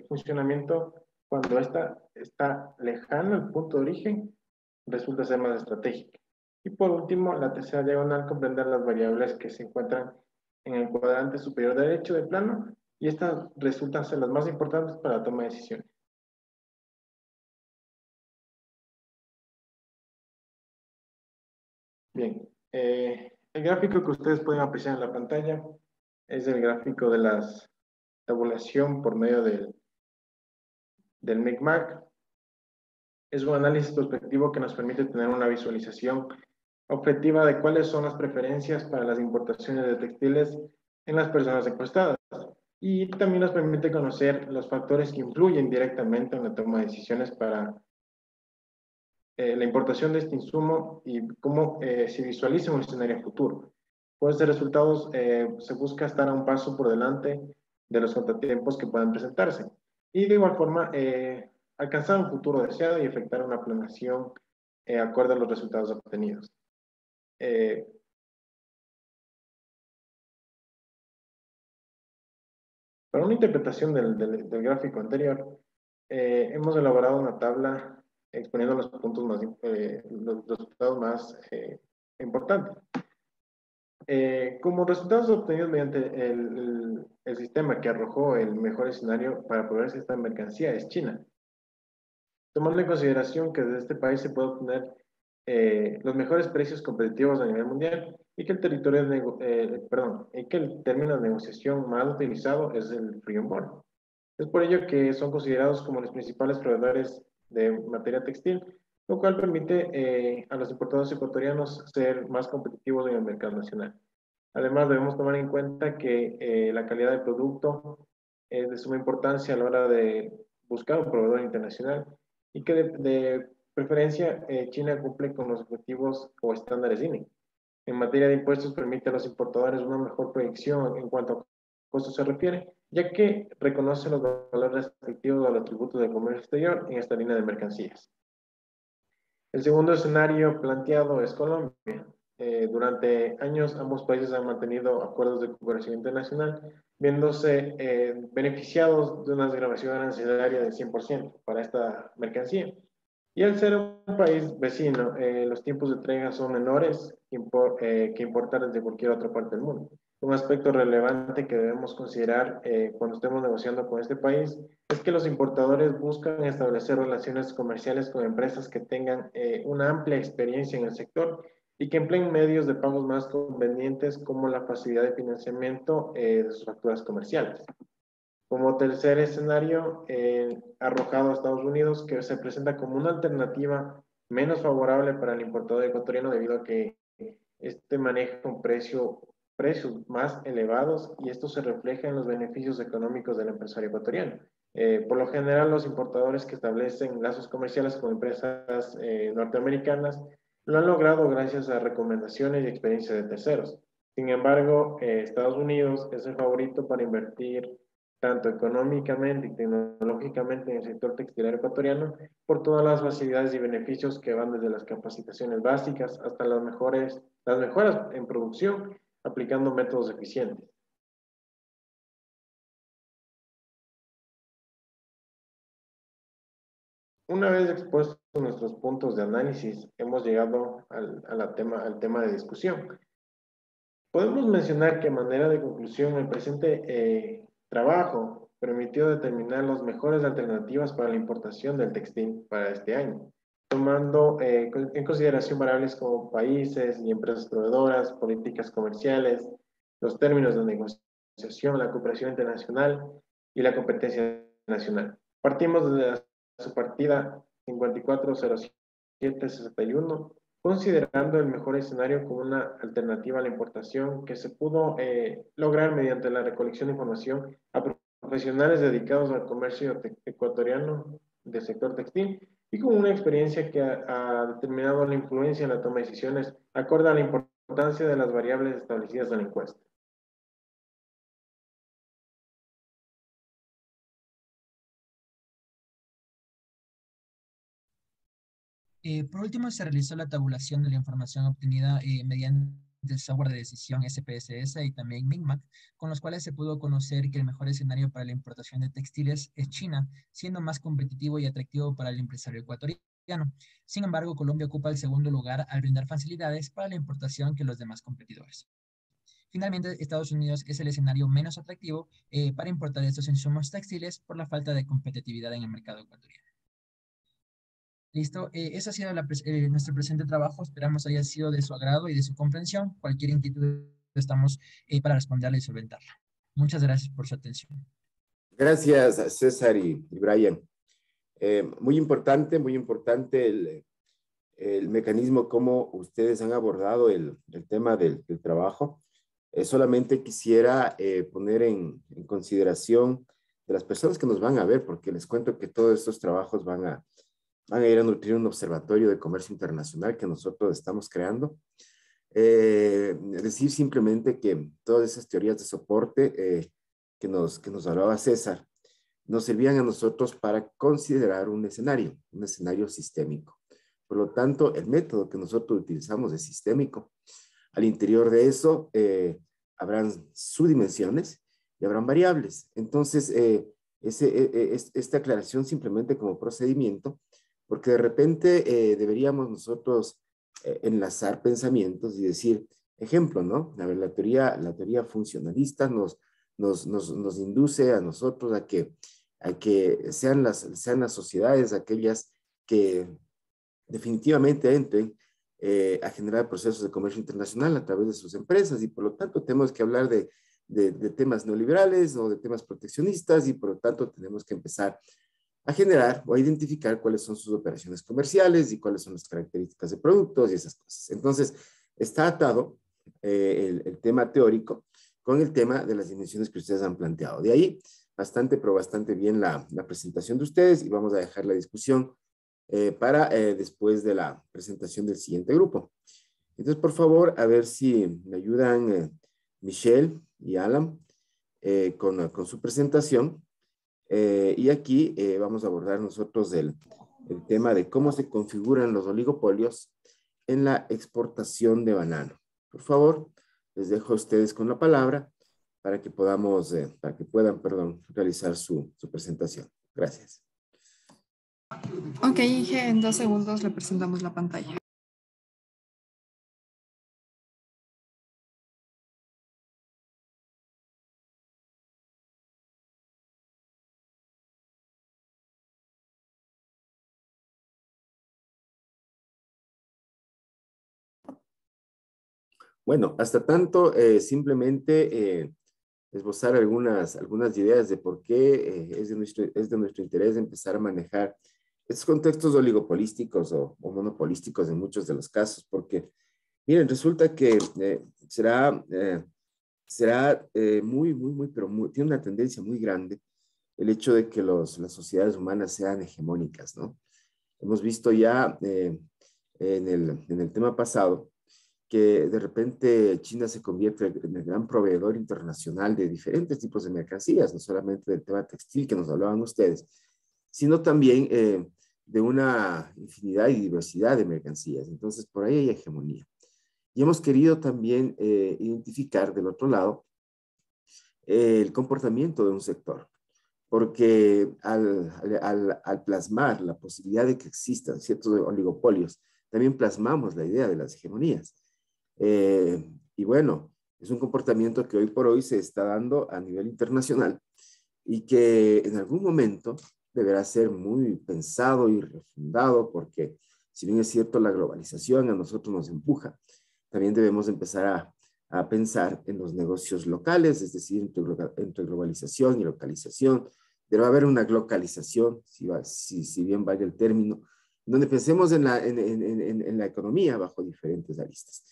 funcionamiento cuando esta está lejana al punto de origen, resulta ser más estratégica. Y por último, la tercera diagonal comprende las variables que se encuentran en el cuadrante superior derecho del plano y estas resultan ser las más importantes para la toma de decisiones. Bien, el gráfico que ustedes pueden apreciar en la pantalla es el gráfico de la tabulación por medio del MICMAC. Es un análisis prospectivo que nos permite tener una visualización objetiva de cuáles son las preferencias para las importaciones de textiles en las personas encuestadas. y también nos permite conocer los factores que influyen directamente en la toma de decisiones para la importación de este insumo y cómo se visualiza un escenario futuro. Con estos resultados se busca estar a un paso por delante de los contratiempos que puedan presentarse y de igual forma alcanzar un futuro deseado y efectuar una planeación acorde a los resultados obtenidos. Para una interpretación del gráfico anterior, hemos elaborado una tabla exponiendo los puntos más, los resultados más importantes. Como resultados obtenidos mediante el sistema que arrojó el mejor escenario para proveerse esta mercancía es China. Tomando en consideración que desde este país se puede obtener los mejores precios competitivos a nivel mundial y que el territorio y que el término de negociación más utilizado es el free on board. Es por ello que son considerados como los principales proveedores de materia textil, lo cual permite a los importadores ecuatorianos ser más competitivos en el mercado nacional. Además, debemos tomar en cuenta que la calidad del producto es de suma importancia a la hora de buscar un proveedor internacional y que de preferencia China cumple con los objetivos o estándares INE. En materia de impuestos permite a los importadores una mejor proyección en cuanto a costos se refiere, ya que reconoce los valores respectivos a los tributos de comercio exterior en esta línea de mercancías. El segundo escenario planteado es Colombia. Durante años ambos países han mantenido acuerdos de cooperación internacional, viéndose beneficiados de una desgravación arancelaria del 100% para esta mercancía. Y al ser un país vecino, los tiempos de entrega son menores que importar desde cualquier otra parte del mundo. Un aspecto relevante que debemos considerar cuando estemos negociando con este país es que los importadores buscan establecer relaciones comerciales con empresas que tengan una amplia experiencia en el sector y que empleen medios de pagos más convenientes como la facilidad de financiamiento de sus facturas comerciales. Como tercer escenario, arrojado a Estados Unidos, que se presenta como una alternativa menos favorable para el importador ecuatoriano debido a que este maneja un precios más elevados y esto se refleja en los beneficios económicos del empresario ecuatoriano. Por lo general, los importadores que establecen lazos comerciales con empresas norteamericanas lo han logrado gracias a recomendaciones y experiencias de terceros. Sin embargo, Estados Unidos es el favorito para invertir tanto económicamente y tecnológicamente en el sector textilero ecuatoriano, por todas las facilidades y beneficios que van desde las capacitaciones básicas hasta las mejoras en producción, aplicando métodos eficientes. Una vez expuestos nuestros puntos de análisis, hemos llegado al tema de discusión. Podemos mencionar que a manera de conclusión, el presente trabajo permitió determinar las mejores alternativas para la importación del textil para este año, tomando en consideración variables como países y empresas proveedoras, políticas comerciales, los términos de negociación, la cooperación internacional y la competencia nacional. Partimos de su partida 540761, considerando el mejor escenario como una alternativa a la importación que se pudo lograr mediante la recolección de información a profesionales dedicados al comercio ecuatoriano del sector textil y con una experiencia que ha determinado la influencia en la toma de decisiones acorde a la importancia de las variables establecidas en la encuesta. Por último, se realizó la tabulación de la información obtenida mediante el software de decisión SPSS y también MICMAC, con los cuales se pudo conocer que el mejor escenario para la importación de textiles es China, siendo más competitivo y atractivo para el empresario ecuatoriano. Sin embargo, Colombia ocupa el segundo lugar al brindar facilidades para la importación que los demás competidores. Finalmente, Estados Unidos es el escenario menos atractivo para importar estos insumos textiles por la falta de competitividad en el mercado ecuatoriano. Listo, eso ha sido nuestro presente trabajo. Esperamos haya sido de su agrado y de su comprensión. Cualquier inquietud estamos para responderla y solventarla. Muchas gracias por su atención. Gracias, César y Brian. Muy importante el mecanismo, cómo ustedes han abordado el tema del trabajo. Solamente quisiera poner en consideración de las personas que nos van a ver, porque les cuento que todos estos trabajos van a ir a nutrir un observatorio de comercio internacional que nosotros estamos creando. Decir simplemente que todas esas teorías de soporte que nos hablaba César, nos servían a nosotros para considerar un escenario sistémico. Por lo tanto, el método que nosotros utilizamos es sistémico. Al interior de eso habrán subdimensiones y habrán variables. Entonces, esta aclaración simplemente como procedimiento, porque de repente deberíamos nosotros enlazar pensamientos y decir, ejemplo, ¿no? A ver, la teoría funcionalista nos induce a nosotros a que sean las sociedades aquellas que definitivamente entren a generar procesos de comercio internacional a través de sus empresas y por lo tanto tenemos que hablar de temas neoliberales o de temas proteccionistas y por lo tanto tenemos que empezar a generar o a identificar cuáles son sus operaciones comerciales y cuáles son las características de productos y esas cosas. Entonces, está atado el tema teórico con el tema de las dimensiones que ustedes han planteado. De ahí, pero bastante bien la presentación de ustedes y vamos a dejar la discusión para después de la presentación del siguiente grupo. Entonces, por favor, a ver si me ayudan Michelle y Alan con su presentación. Y aquí vamos a abordar nosotros el tema de cómo se configuran los oligopolios en la exportación de banano. Por favor, les dejo a ustedes con la palabra para que puedan, realizar su presentación. Gracias. Ok, Inge, en 2 segundos le presentamos la pantalla. Bueno, hasta tanto, simplemente esbozar algunas ideas de por qué es de nuestro interés empezar a manejar estos contextos oligopolísticos o monopolísticos en muchos de los casos, porque, miren, resulta que será tiene una tendencia muy grande el hecho de que las sociedades humanas sean hegemónicas, ¿no? Hemos visto ya en el tema pasado que de repente China se convierte en el gran proveedor internacional de diferentes tipos de mercancías, no solamente del tema textil que nos hablaban ustedes, sino también de una infinidad y diversidad de mercancías. Entonces, por ahí hay hegemonía. Y hemos querido también identificar del otro lado el comportamiento de un sector, porque al plasmar la posibilidad de que existan ciertos oligopolios, también plasmamos la idea de las hegemonías. Y bueno, es un comportamiento que hoy por hoy se está dando a nivel internacional y que en algún momento deberá ser muy pensado y refundado porque si bien es cierto la globalización a nosotros nos empuja, también debemos empezar a pensar en los negocios locales, es decir, entre globalización y localización. Debe haber una localización, si bien vaya el término, donde pensemos en la economía bajo diferentes aristas.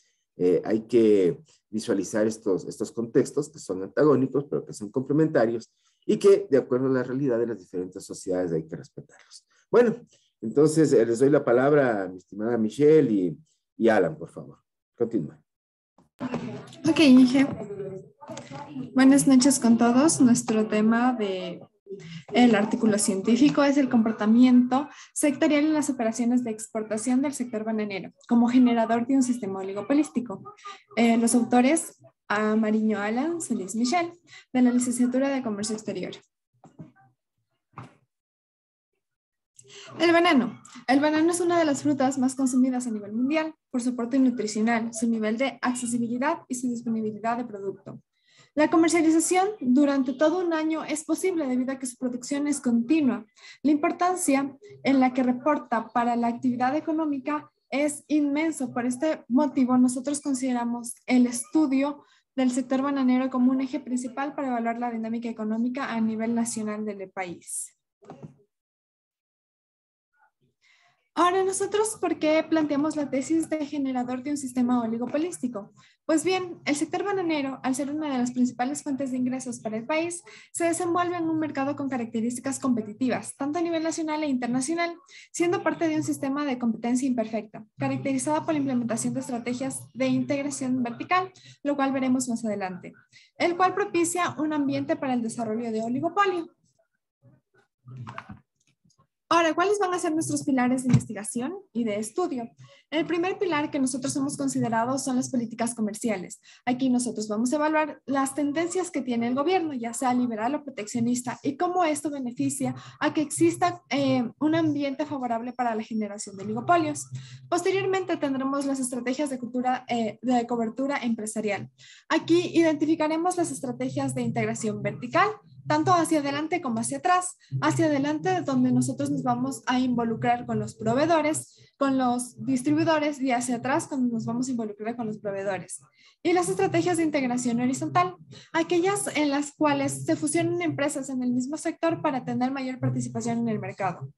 Hay que visualizar estos contextos que son antagónicos, pero que son complementarios y que, de acuerdo a la realidad de las diferentes sociedades, hay que respetarlos. Bueno, entonces les doy la palabra a mi estimada Michelle y Alan, por favor. Continúa. Ok, Inge. Buenas noches con todos. Nuestro tema el artículo científico es el comportamiento sectorial en las operaciones de exportación del sector bananero como generador de un sistema oligopolístico. Los autores, Mariño Alan, Solís Michelle, de la licenciatura de Comercio Exterior. El banano. El banano es una de las frutas más consumidas a nivel mundial por su aporte nutricional, su nivel de accesibilidad y su disponibilidad de producto. La comercialización durante todo un año es posible debido a que su producción es continua. La importancia en la que reporta para la actividad económica es inmenso. Por este motivo, nosotros consideramos el estudio del sector bananero como un eje principal para evaluar la dinámica económica a nivel nacional del país. Ahora nosotros, ¿por qué planteamos la tesis de generador de un sistema oligopolístico? Pues bien, el sector bananero, al ser una de las principales fuentes de ingresos para el país, se desenvuelve en un mercado con características competitivas, tanto a nivel nacional e internacional, siendo parte de un sistema de competencia imperfecta, caracterizada por la implementación de estrategias de integración vertical, lo cual veremos más adelante, el cual propicia un ambiente para el desarrollo de oligopolio. Ahora, ¿cuáles van a ser nuestros pilares de investigación y de estudio? El primer pilar que nosotros hemos considerado son las políticas comerciales. Aquí nosotros vamos a evaluar las tendencias que tiene el gobierno, ya sea liberal o proteccionista, y cómo esto beneficia a que exista un ambiente favorable para la generación de oligopolios. Posteriormente tendremos las estrategias de cobertura empresarial. Aquí identificaremos las estrategias de integración vertical, tanto hacia adelante como hacia atrás. Hacia adelante, donde nosotros nos vamos a involucrar con los proveedores, con los distribuidores, y hacia atrás, cuando nos vamos a involucrar con los proveedores. Y las estrategias de integración horizontal, aquellas en las cuales se fusionan empresas en el mismo sector para tener mayor participación en el mercado.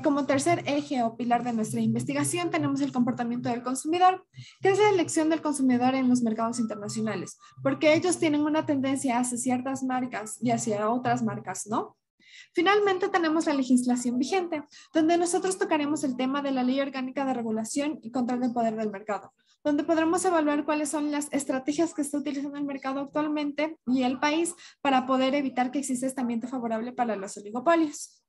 Como tercer eje o pilar de nuestra investigación tenemos el comportamiento del consumidor, que es la elección del consumidor en los mercados internacionales, porque ellos tienen una tendencia hacia ciertas marcas y hacia otras marcas, ¿no? Finalmente tenemos la legislación vigente, donde nosotros tocaremos el tema de la Ley Orgánica de Regulación y Control del Poder del Mercado, donde podremos evaluar cuáles son las estrategias que está utilizando el mercado actualmente y el país para poder evitar que exista este ambiente favorable para los oligopolios.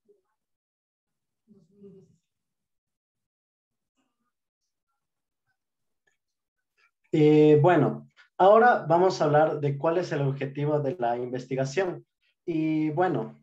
Bueno, ahora vamos a hablar de cuál es el objetivo de la investigación. Y bueno,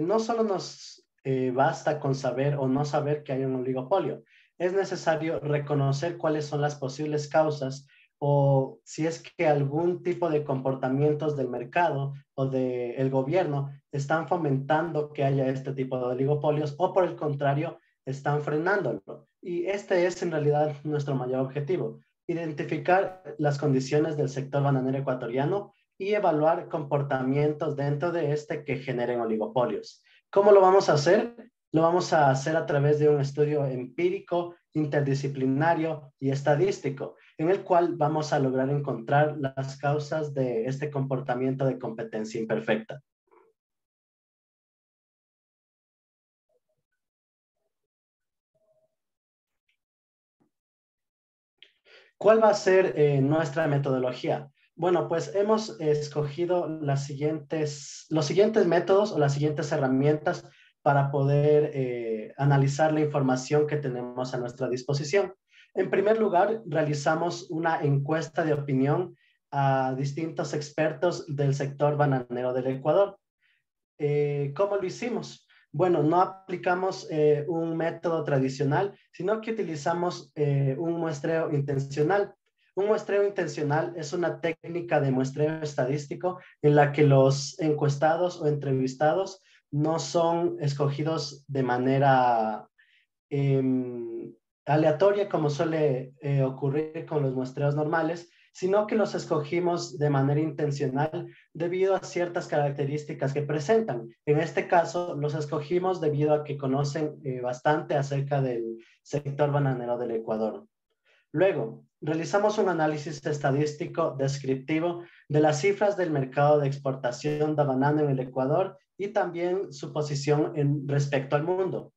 no solo nos basta con saber o no saber que hay un oligopolio. Es necesario reconocer cuáles son las posibles causas o si es que algún tipo de comportamientos del mercado o del gobierno están fomentando que haya este tipo de oligopolios o por el contrario, están frenándolo. Y este es en realidad nuestro mayor objetivo: identificar las condiciones del sector bananero ecuatoriano y evaluar comportamientos dentro de este que generen oligopolios. ¿Cómo lo vamos a hacer? Lo vamos a hacer a través de un estudio empírico, interdisciplinario y estadístico, en el cual vamos a lograr encontrar las causas de este comportamiento de competencia imperfecta. ¿Cuál va a ser nuestra metodología? Bueno, pues hemos escogido los siguientes métodos o las siguientes herramientas para poder analizar la información que tenemos a nuestra disposición. En primer lugar, realizamos una encuesta de opinión a distintos expertos del sector bananero del Ecuador. ¿Cómo lo hicimos? Bueno, no aplicamos un método tradicional, sino que utilizamos un muestreo intencional. Un muestreo intencional es una técnica de muestreo estadístico en la que los encuestados o entrevistados no son escogidos de manera aleatoria, como suele ocurrir con los muestreos normales, sino que los escogimos de manera intencional debido a ciertas características que presentan. En este caso, los escogimos debido a que conocen bastante acerca del sector bananero del Ecuador. Luego, realizamos un análisis estadístico descriptivo de las cifras del mercado de exportación de banano en el Ecuador y también su posición respecto al mundo.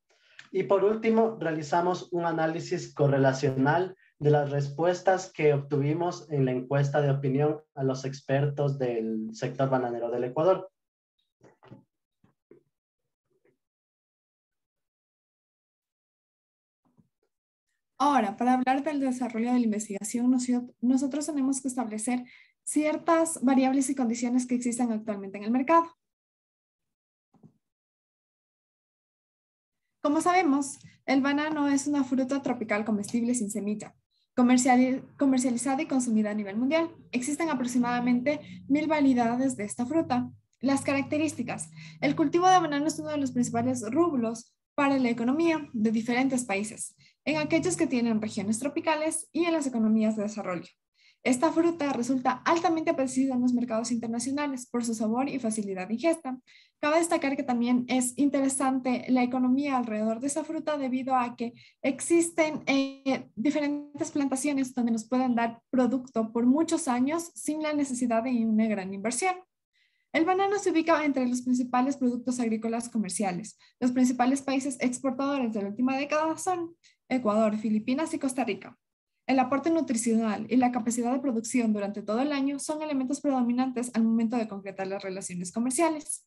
Y por último, realizamos un análisis correlacional de las respuestas que obtuvimos en la encuesta de opinión a los expertos del sector bananero del Ecuador. Ahora, para hablar del desarrollo de la investigación, nosotros tenemos que establecer ciertas variables y condiciones que existen actualmente en el mercado. Como sabemos, el banano es una fruta tropical comestible sin semilla, comercializada y consumida a nivel mundial. Existen aproximadamente 1000 variedades de esta fruta. Las características. El cultivo de banano es uno de los principales rubros para la economía de diferentes países, en aquellos que tienen regiones tropicales y en las economías de desarrollo. Esta fruta resulta altamente apreciada en los mercados internacionales por su sabor y facilidad de ingesta. Cabe destacar que también es interesante la economía alrededor de esa fruta debido a que existen diferentes plantaciones donde nos pueden dar producto por muchos años sin la necesidad de una gran inversión. El banano se ubica entre los principales productos agrícolas comerciales. Los principales países exportadores de la última década son Ecuador, Filipinas y Costa Rica. El aporte nutricional y la capacidad de producción durante todo el año son elementos predominantes al momento de concretar las relaciones comerciales.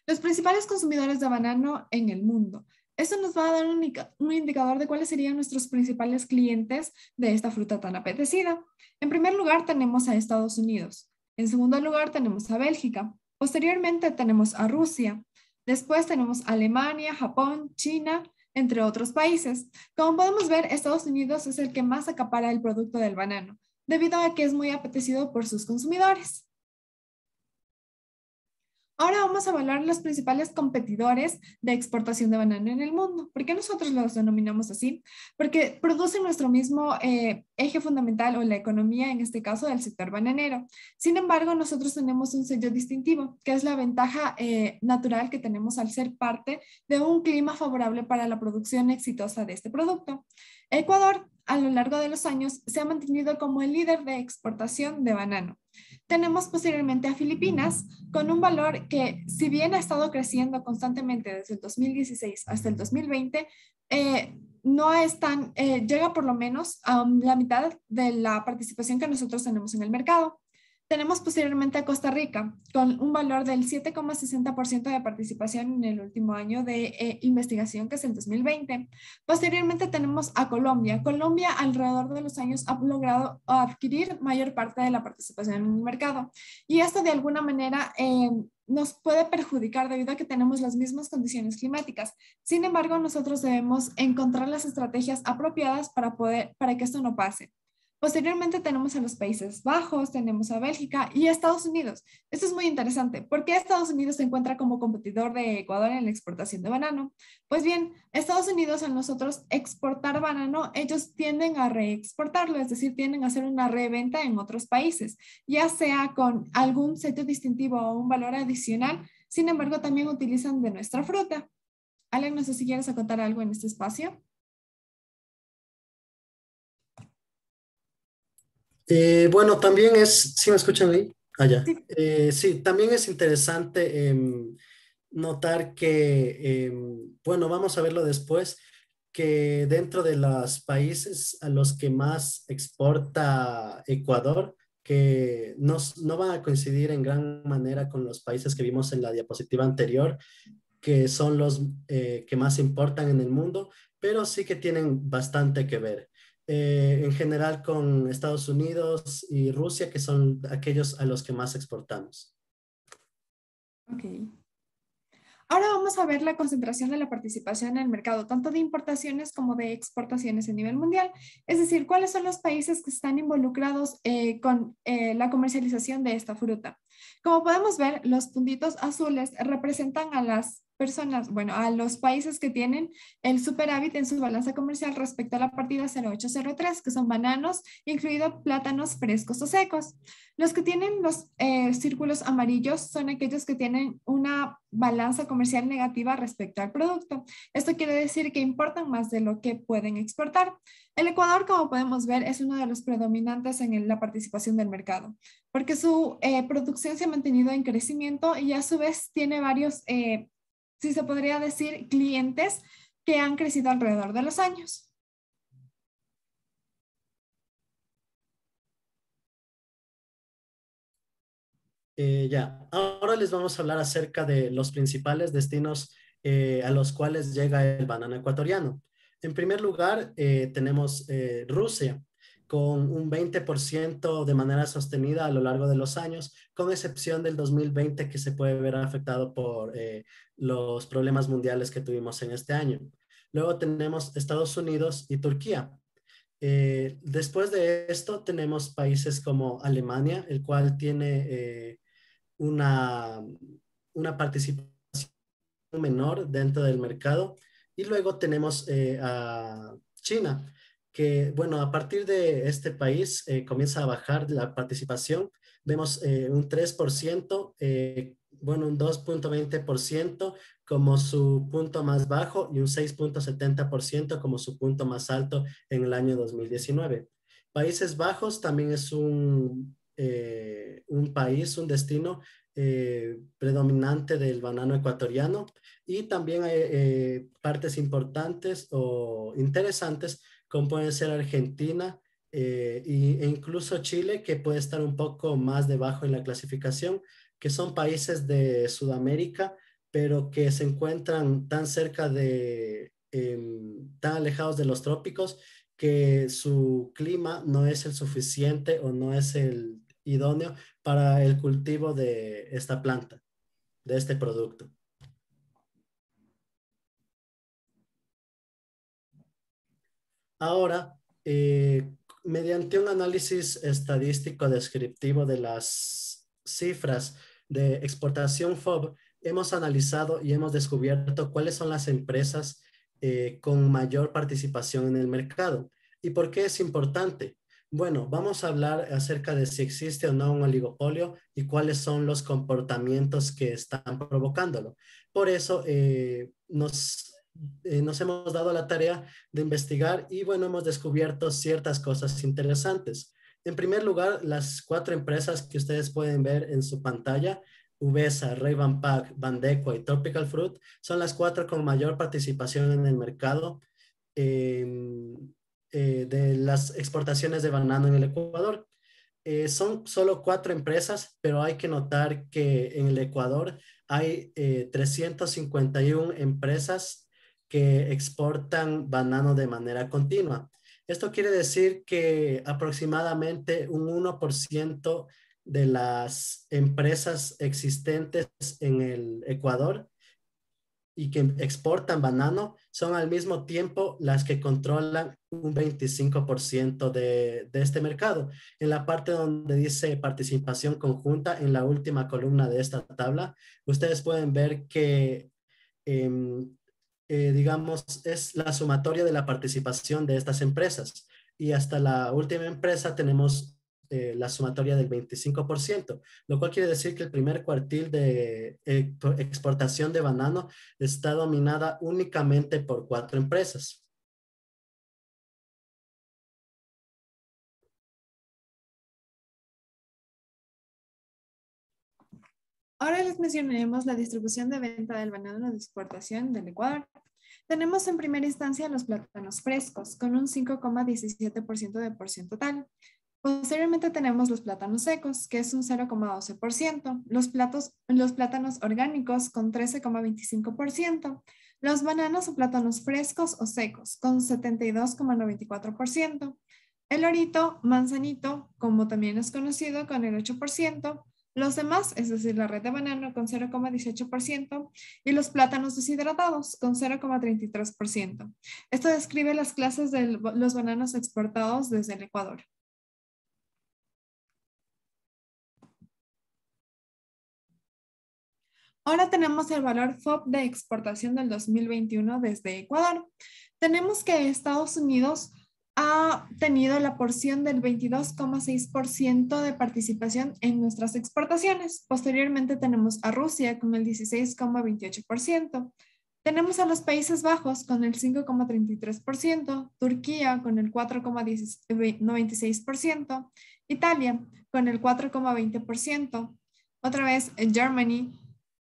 Los principales consumidores de banano en el mundo. Esto nos va a dar un indicador de cuáles serían nuestros principales clientes de esta fruta tan apetecida. En primer lugar, tenemos a Estados Unidos. En segundo lugar, tenemos a Bélgica. Posteriormente, tenemos a Rusia. Después tenemos a Alemania, Japón, China, entre otros países. Como podemos ver, Estados Unidos es el que más acapara el producto del banano, debido a que es muy apetecido por sus consumidores. Ahora vamos a evaluar los principales competidores de exportación de banano en el mundo. ¿Por qué nosotros los denominamos así? Porque producen nuestro mismo eje fundamental o la economía, en este caso, del sector bananero. Sin embargo, nosotros tenemos un sello distintivo, que es la ventaja natural que tenemos al ser parte de un clima favorable para la producción exitosa de este producto. Ecuador, a lo largo de los años, se ha mantenido como el líder de exportación de banano. Tenemos posteriormente a Filipinas con un valor que, si bien ha estado creciendo constantemente desde el 2016 hasta el 2020, no es tan, llega por lo menos a la mitad de la participación que nosotros tenemos en el mercado. Tenemos posteriormente a Costa Rica con un valor del 7,60% de participación en el último año de investigación, que es el 2020. Posteriormente tenemos a Colombia. Colombia alrededor de los años ha logrado adquirir mayor parte de la participación en el mercado. Y esto de alguna manera nos puede perjudicar debido a que tenemos las mismas condiciones climáticas. Sin embargo, nosotros debemos encontrar las estrategias apropiadas para que esto no pase. Posteriormente tenemos a los Países Bajos, tenemos a Bélgica y a Estados Unidos. Esto es muy interesante. ¿Por qué Estados Unidos se encuentra como competidor de Ecuador en la exportación de banano? Pues bien, Estados Unidos, al nosotros exportar banano, ellos tienden a reexportarlo, es decir, tienden a hacer una reventa en otros países, ya sea con algún sello distintivo o un valor adicional. Sin embargo, también utilizan de nuestra fruta. Alan, no sé si quieres acotar algo en este espacio. Bueno, también es, ¿sí me escuchan ahí? Ya. Sí. Sí, también es interesante notar que, bueno, vamos a verlo después, que dentro de los países a los que más exporta Ecuador, que no van a coincidir en gran manera con los países que vimos en la diapositiva anterior, que son los que más importan en el mundo, pero sí que tienen bastante que ver. En general con Estados Unidos y Rusia, que son aquellos a los que más exportamos. Ok. Ahora vamos a ver la concentración de la participación en el mercado, tanto de importaciones como de exportaciones a nivel mundial. Es decir, cuáles son los países que están involucrados con la comercialización de esta fruta. Como podemos ver, los puntitos azules representan a las personas, bueno, a los países que tienen el superávit en su balanza comercial respecto a la partida 0803, que son bananos, incluidos plátanos frescos o secos. Los que tienen los círculos amarillos son aquellos que tienen una balanza comercial negativa respecto al producto. Esto quiere decir que importan más de lo que pueden exportar. El Ecuador, como podemos ver, es uno de los predominantes en la participación del mercado, porque su producción se ha mantenido en crecimiento y a su vez tiene varios, si se podría decir, clientes que han crecido alrededor de los años. Ya, ahora les vamos a hablar acerca de los principales destinos a los cuales llega el banano ecuatoriano. En primer lugar, tenemos Rusia, con un 20% de manera sostenida a lo largo de los años, con excepción del 2020 que se puede ver afectado por los problemas mundiales que tuvimos en este año. Luego tenemos Estados Unidos y Turquía. Después de esto tenemos países como Alemania, el cual tiene una, una participación menor dentro del mercado. Y luego tenemos a China, que, bueno, a partir de este país comienza a bajar la participación. Vemos un 3%, bueno, un 2,20% como su punto más bajo y un 6,70% como su punto más alto en el año 2019. Países Bajos también es un país, un destino predominante del banano ecuatoriano, y también hay partes importantes o interesantes como pueden ser Argentina e incluso Chile, que puede estar un poco más debajo en la clasificación, que son países de Sudamérica, pero que se encuentran tan cerca tan alejados de los trópicos, que su clima no es el suficiente o no es el idóneo para el cultivo de esta planta, de este producto. Ahora, mediante un análisis estadístico descriptivo de las cifras de exportación FOB, hemos analizado y hemos descubierto cuáles son las empresas con mayor participación en el mercado. ¿Y por qué es importante? Bueno, vamos a hablar acerca de si existe o no un oligopolio y cuáles son los comportamientos que están provocándolo. Por eso nos hemos dado la tarea de investigar y bueno, hemos descubierto ciertas cosas interesantes. En primer lugar, las 4 empresas que ustedes pueden ver en su pantalla, Uvesa, Ray-Ban Pack, Bandeco y Tropical Fruit, son las 4 con mayor participación en el mercado de las exportaciones de banano en el Ecuador. Son solo 4 empresas, pero hay que notar que en el Ecuador hay 351 empresas que exportan banano de manera continua. Esto quiere decir que aproximadamente un 1% de las empresas existentes en el Ecuador y que exportan banano son al mismo tiempo las que controlan un 25% de este mercado. En la parte donde dice participación conjunta, en la última columna de esta tabla, ustedes pueden ver que digamos, es la sumatoria de la participación de estas empresas. Y hasta la última empresa tenemos la sumatoria del 25%, lo cual quiere decir que el primer cuartil de exportación de banano está dominada únicamente por 4 empresas. Ahora les mencionaremos la distribución de venta del banano de exportación del Ecuador. Tenemos en primera instancia los plátanos frescos, con un 5,17% de porción total. Posteriormente tenemos los plátanos secos, que es un 0,12%, los plátanos orgánicos con 13,25%, los bananos o plátanos frescos o secos con 72,94%, el orito, manzanito, como también es conocido, con el 8%, los demás, es decir, la red de banano con 0,18% y los plátanos deshidratados con 0,33%. Esto describe las clases de los bananos exportados desde el Ecuador. Ahora tenemos el valor FOB de exportación del 2021 desde Ecuador. Tenemos que Estados Unidos ha tenido la porción del 22,6% de participación en nuestras exportaciones. Posteriormente tenemos a Rusia con el 16,28%. Tenemos a los Países Bajos con el 5,33%, Turquía con el 4,96%, Italia con el 4,20%, otra vez Germany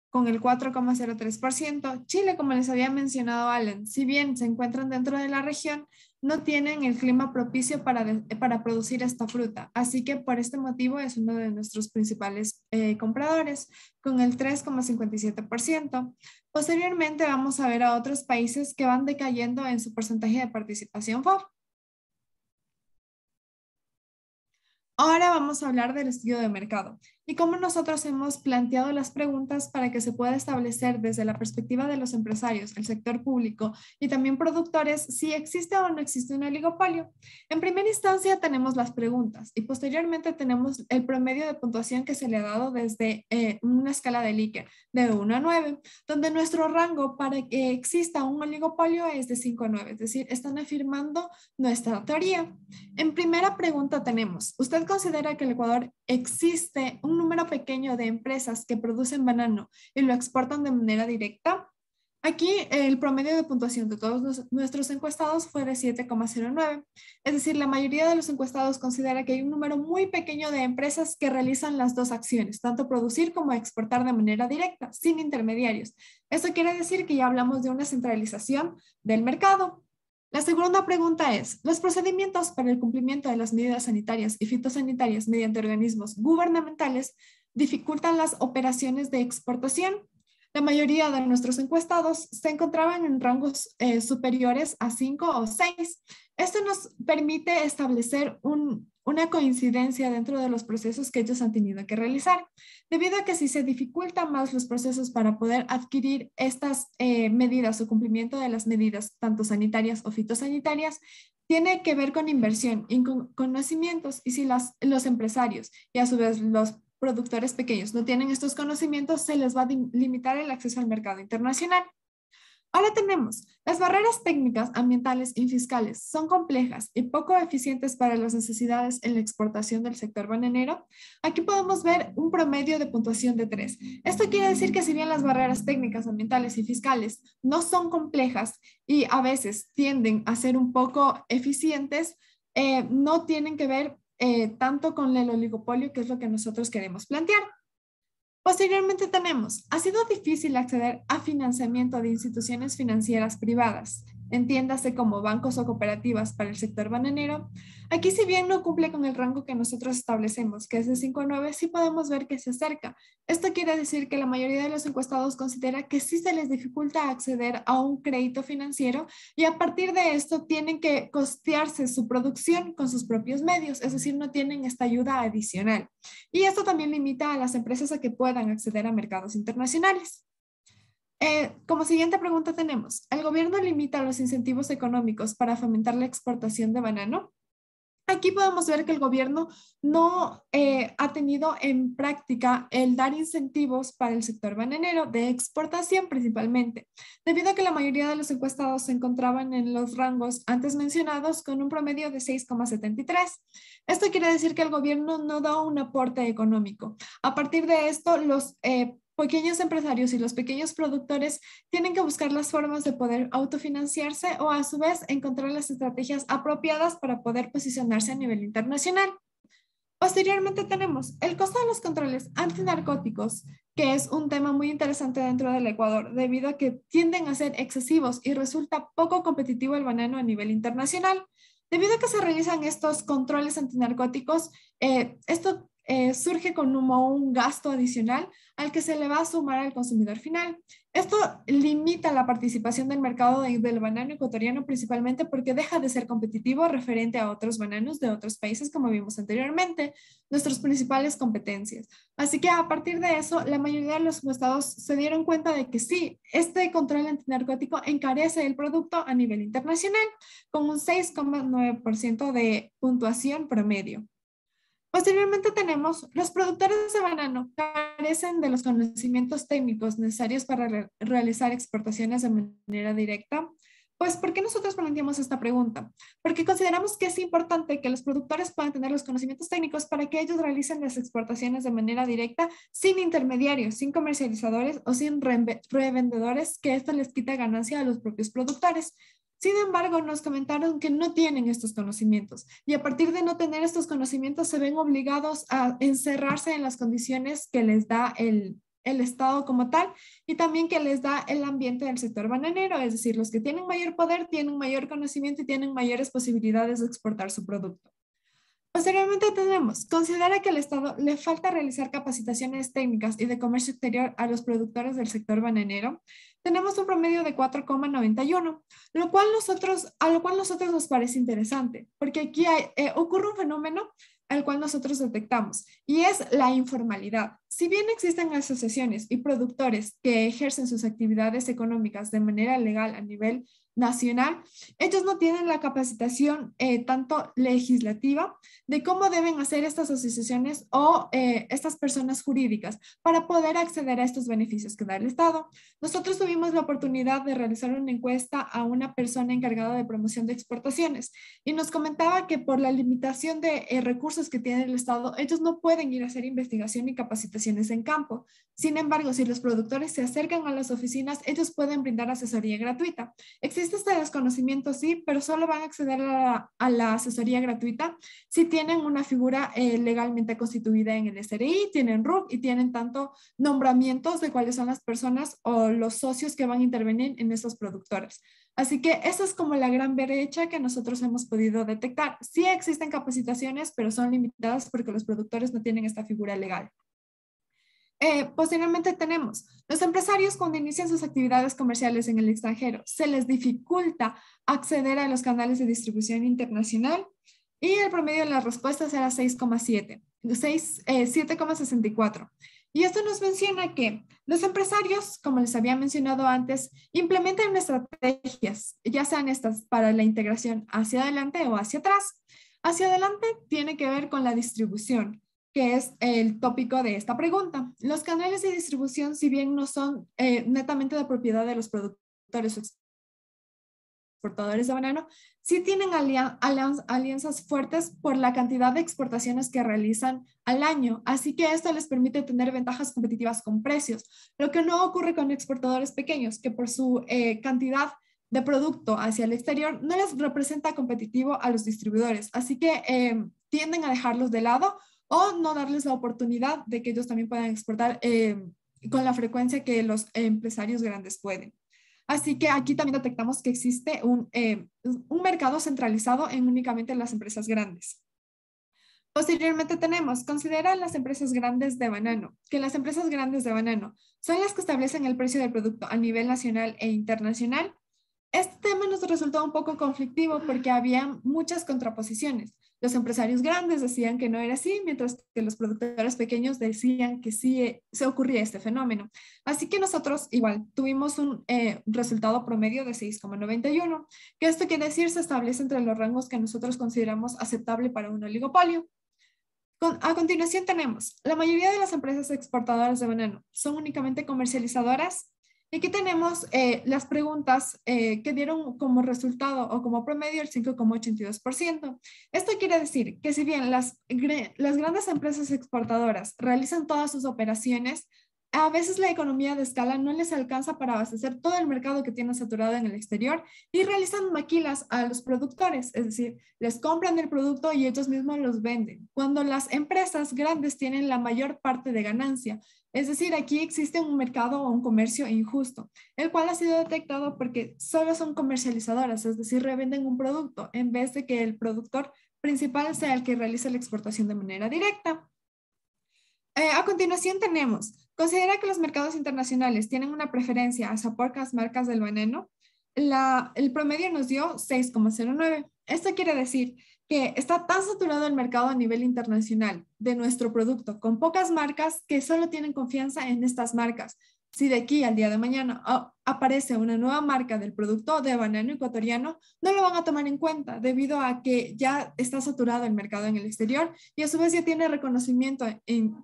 con el 4,03%. Chile, como les había mencionado Allen, si bien se encuentran dentro de la región, no tienen el clima propicio para producir esta fruta. Así que por este motivo es uno de nuestros principales compradores, con el 3,57%. Posteriormente vamos a ver a otros países que van decayendo en su porcentaje de participación FOB. Ahora vamos a hablar del estudio de mercado. y cómo nosotros hemos planteado las preguntas para que se pueda establecer desde la perspectiva de los empresarios, el sector público y también productores si existe o no existe un oligopolio. En primera instancia tenemos las preguntas y posteriormente tenemos el promedio de puntuación que se le ha dado desde una escala de Likert de 1 a 9, donde nuestro rango para que exista un oligopolio es de 5 a 9, es decir, están afirmando nuestra teoría. En primera pregunta tenemos, ¿usted considera que en el Ecuador existe un número pequeño de empresas que producen banano y lo exportan de manera directa? Aquí el promedio de puntuación de todos nuestros encuestados fue de 7,09. Es decir, la mayoría de los encuestados considera que hay un número muy pequeño de empresas que realizan las dos acciones, tanto producir como exportar de manera directa, sin intermediarios. Esto quiere decir que ya hablamos de una centralización del mercado. La segunda pregunta es, ¿los procedimientos para el cumplimiento de las medidas sanitarias y fitosanitarias mediante organismos gubernamentales dificultan las operaciones de exportación? La mayoría de nuestros encuestados se encontraban en rangos superiores a 5 o 6. Esto nos permite establecer una coincidencia dentro de los procesos que ellos han tenido que realizar, debido a que si se dificultan más los procesos para poder adquirir estas medidas o cumplimiento de las medidas, tanto sanitarias o fitosanitarias, tiene que ver con inversión y con conocimientos, y si los empresarios y a su vez los productores pequeños no tienen estos conocimientos, se les va a limitar el acceso al mercado internacional. Ahora tenemos, las barreras técnicas, ambientales y fiscales son complejas y poco eficientes para las necesidades en la exportación del sector bananero. Aquí podemos ver un promedio de puntuación de 3. Esto quiere decir que si bien las barreras técnicas, ambientales y fiscales no son complejas y a veces tienden a ser un poco eficientes, no tienen que ver tanto con el oligopolio, que es lo que nosotros queremos plantear. Posteriormente tenemos, ha sido difícil acceder a financiamiento de instituciones financieras privadas, entiéndase como bancos o cooperativas para el sector bananero. Aquí, si bien no cumple con el rango que nosotros establecemos, que es de 5 a 9, sí podemos ver que se acerca. Esto quiere decir que la mayoría de los encuestados considera que sí se les dificulta acceder a un crédito financiero y a partir de esto tienen que costearse su producción con sus propios medios, es decir, no tienen esta ayuda adicional. Y esto también limita a las empresas a que puedan acceder a mercados internacionales. Como siguiente pregunta tenemos, ¿el gobierno limita los incentivos económicos para fomentar la exportación de banano? Aquí podemos ver que el gobierno no ha tenido en práctica el dar incentivos para el sector bananero de exportación principalmente, debido a que la mayoría de los encuestados se encontraban en los rangos antes mencionados con un promedio de 6,73. Esto quiere decir que el gobierno no da un aporte económico. A partir de esto, los pequeños empresarios y los pequeños productores tienen que buscar las formas de poder autofinanciarse o a su vez encontrar las estrategias apropiadas para poder posicionarse a nivel internacional. Posteriormente tenemos el costo de los controles antinarcóticos, que es un tema muy interesante dentro del Ecuador, debido a que tienden a ser excesivos y resulta poco competitivo el banano a nivel internacional. Debido a que se realizan estos controles antinarcóticos, esto surge como un gasto adicional al que se le va a sumar al consumidor final. Esto limita la participación del mercado del banano ecuatoriano principalmente porque deja de ser competitivo referente a otros bananos de otros países, como vimos anteriormente, nuestras principales competencias. Así que a partir de eso, la mayoría de los encuestados se dieron cuenta de que sí, este control antinarcótico encarece el producto a nivel internacional con un 6,9% de puntuación promedio. Posteriormente tenemos, los productores de banano carecen de los conocimientos técnicos necesarios para realizar exportaciones de manera directa. Pues, ¿por qué nosotros planteamos esta pregunta? Porque consideramos que es importante que los productores puedan tener los conocimientos técnicos para que ellos realicen las exportaciones de manera directa, sin intermediarios, sin comercializadores o sin revendedores, que esto les quita ganancia a los propios productores. Sin embargo, nos comentaron que no tienen estos conocimientos y a partir de no tener estos conocimientos se ven obligados a encerrarse en las condiciones que les da el Estado como tal y también que les da el ambiente del sector bananero, es decir, los que tienen mayor poder tienen mayor conocimiento y tienen mayores posibilidades de exportar su producto. Posteriormente tenemos, considera que al Estado le falta realizar capacitaciones técnicas y de comercio exterior a los productores del sector bananero. Tenemos un promedio de 4,91, a lo cual nosotros nos parece interesante, porque aquí ocurre un fenómeno el cual nosotros detectamos, y es la informalidad. Si bien existen asociaciones y productores que ejercen sus actividades económicas de manera legal a nivel nacional, ellos no tienen la capacitación tanto legislativa de cómo deben hacer estas asociaciones o estas personas jurídicas para poder acceder a estos beneficios que da el Estado. Nosotros tuvimos la oportunidad de realizar una encuesta a una persona encargada de promoción de exportaciones y nos comentaba que por la limitación de recursos que tiene el Estado, ellos no pueden ir a hacer investigación y capacitaciones en campo. Sin embargo, si los productores se acercan a las oficinas, ellos pueden brindar asesoría gratuita. Existe este desconocimiento, sí, pero solo van a acceder a la asesoría gratuita si tienen una figura legalmente constituida en el SRI, tienen RUC y tienen tanto nombramientos de cuáles son las personas o los socios que van a intervenir en esos productores. Así que esa es como la gran brecha que nosotros hemos podido detectar. Sí existen capacitaciones, pero son limitadas porque los productores no tienen esta figura legal. Posteriormente tenemos los empresarios cuando inician sus actividades comerciales en el extranjero, se les dificulta acceder a los canales de distribución internacional y el promedio de las respuestas era 6,7, 7,64. Y esto nos menciona que los empresarios, como les había mencionado antes, implementan estrategias, ya sean estas para la integración hacia adelante o hacia atrás. Hacia adelante tiene que ver con la distribución, que es el tópico de esta pregunta. Los canales de distribución, si bien no son netamente de propiedad de los productores o exportadores de banano, sí tienen alianzas fuertes por la cantidad de exportaciones que realizan al año. Así que esto les permite tener ventajas competitivas con precios, lo que no ocurre con exportadores pequeños, que por su cantidad de producto hacia el exterior no les representa competitivo a los distribuidores. Así que tienden a dejarlos de lado o no darles la oportunidad de que ellos también puedan exportar con la frecuencia que los empresarios grandes pueden. Así que aquí también detectamos que existe un mercado centralizado en únicamente las empresas grandes. Posteriormente tenemos, considera las empresas grandes de banano, que las empresas grandes de banano son las que establecen el precio del producto a nivel nacional e internacional. Este tema nos resultó un poco conflictivo porque había muchas contraposiciones. Los empresarios grandes decían que no era así, mientras que los productores pequeños decían que sí se ocurría este fenómeno. Así que nosotros igual tuvimos un resultado promedio de 6,91, que esto quiere decir se establece entre los rangos que nosotros consideramos aceptable para un oligopolio. A continuación tenemos, la mayoría de las empresas exportadoras de banano son únicamente comercializadoras. Y aquí tenemos las preguntas que dieron como resultado o como promedio el 5,82%. Esto quiere decir que si bien las grandes empresas exportadoras realizan todas sus operaciones, a veces la economía de escala no les alcanza para abastecer todo el mercado que tienen saturado en el exterior y realizan maquilas a los productores, es decir, les compran el producto y ellos mismos los venden, cuando las empresas grandes tienen la mayor parte de ganancia. Es decir, aquí existe un mercado o un comercio injusto, el cual ha sido detectado porque solo son comercializadoras, es decir, revenden un producto en vez de que el productor principal sea el que realice la exportación de manera directa. A continuación tenemos, considera que los mercados internacionales tienen una preferencia hacia pocas marcas del banano. El promedio nos dio 6,09. Esto quiere decir que está tan saturado el mercado a nivel internacional de nuestro producto con pocas marcas que solo tienen confianza en estas marcas. Si de aquí al día de mañana aparece una nueva marca del producto de banano ecuatoriano, no lo van a tomar en cuenta debido a que ya está saturado el mercado en el exterior y a su vez ya tiene reconocimiento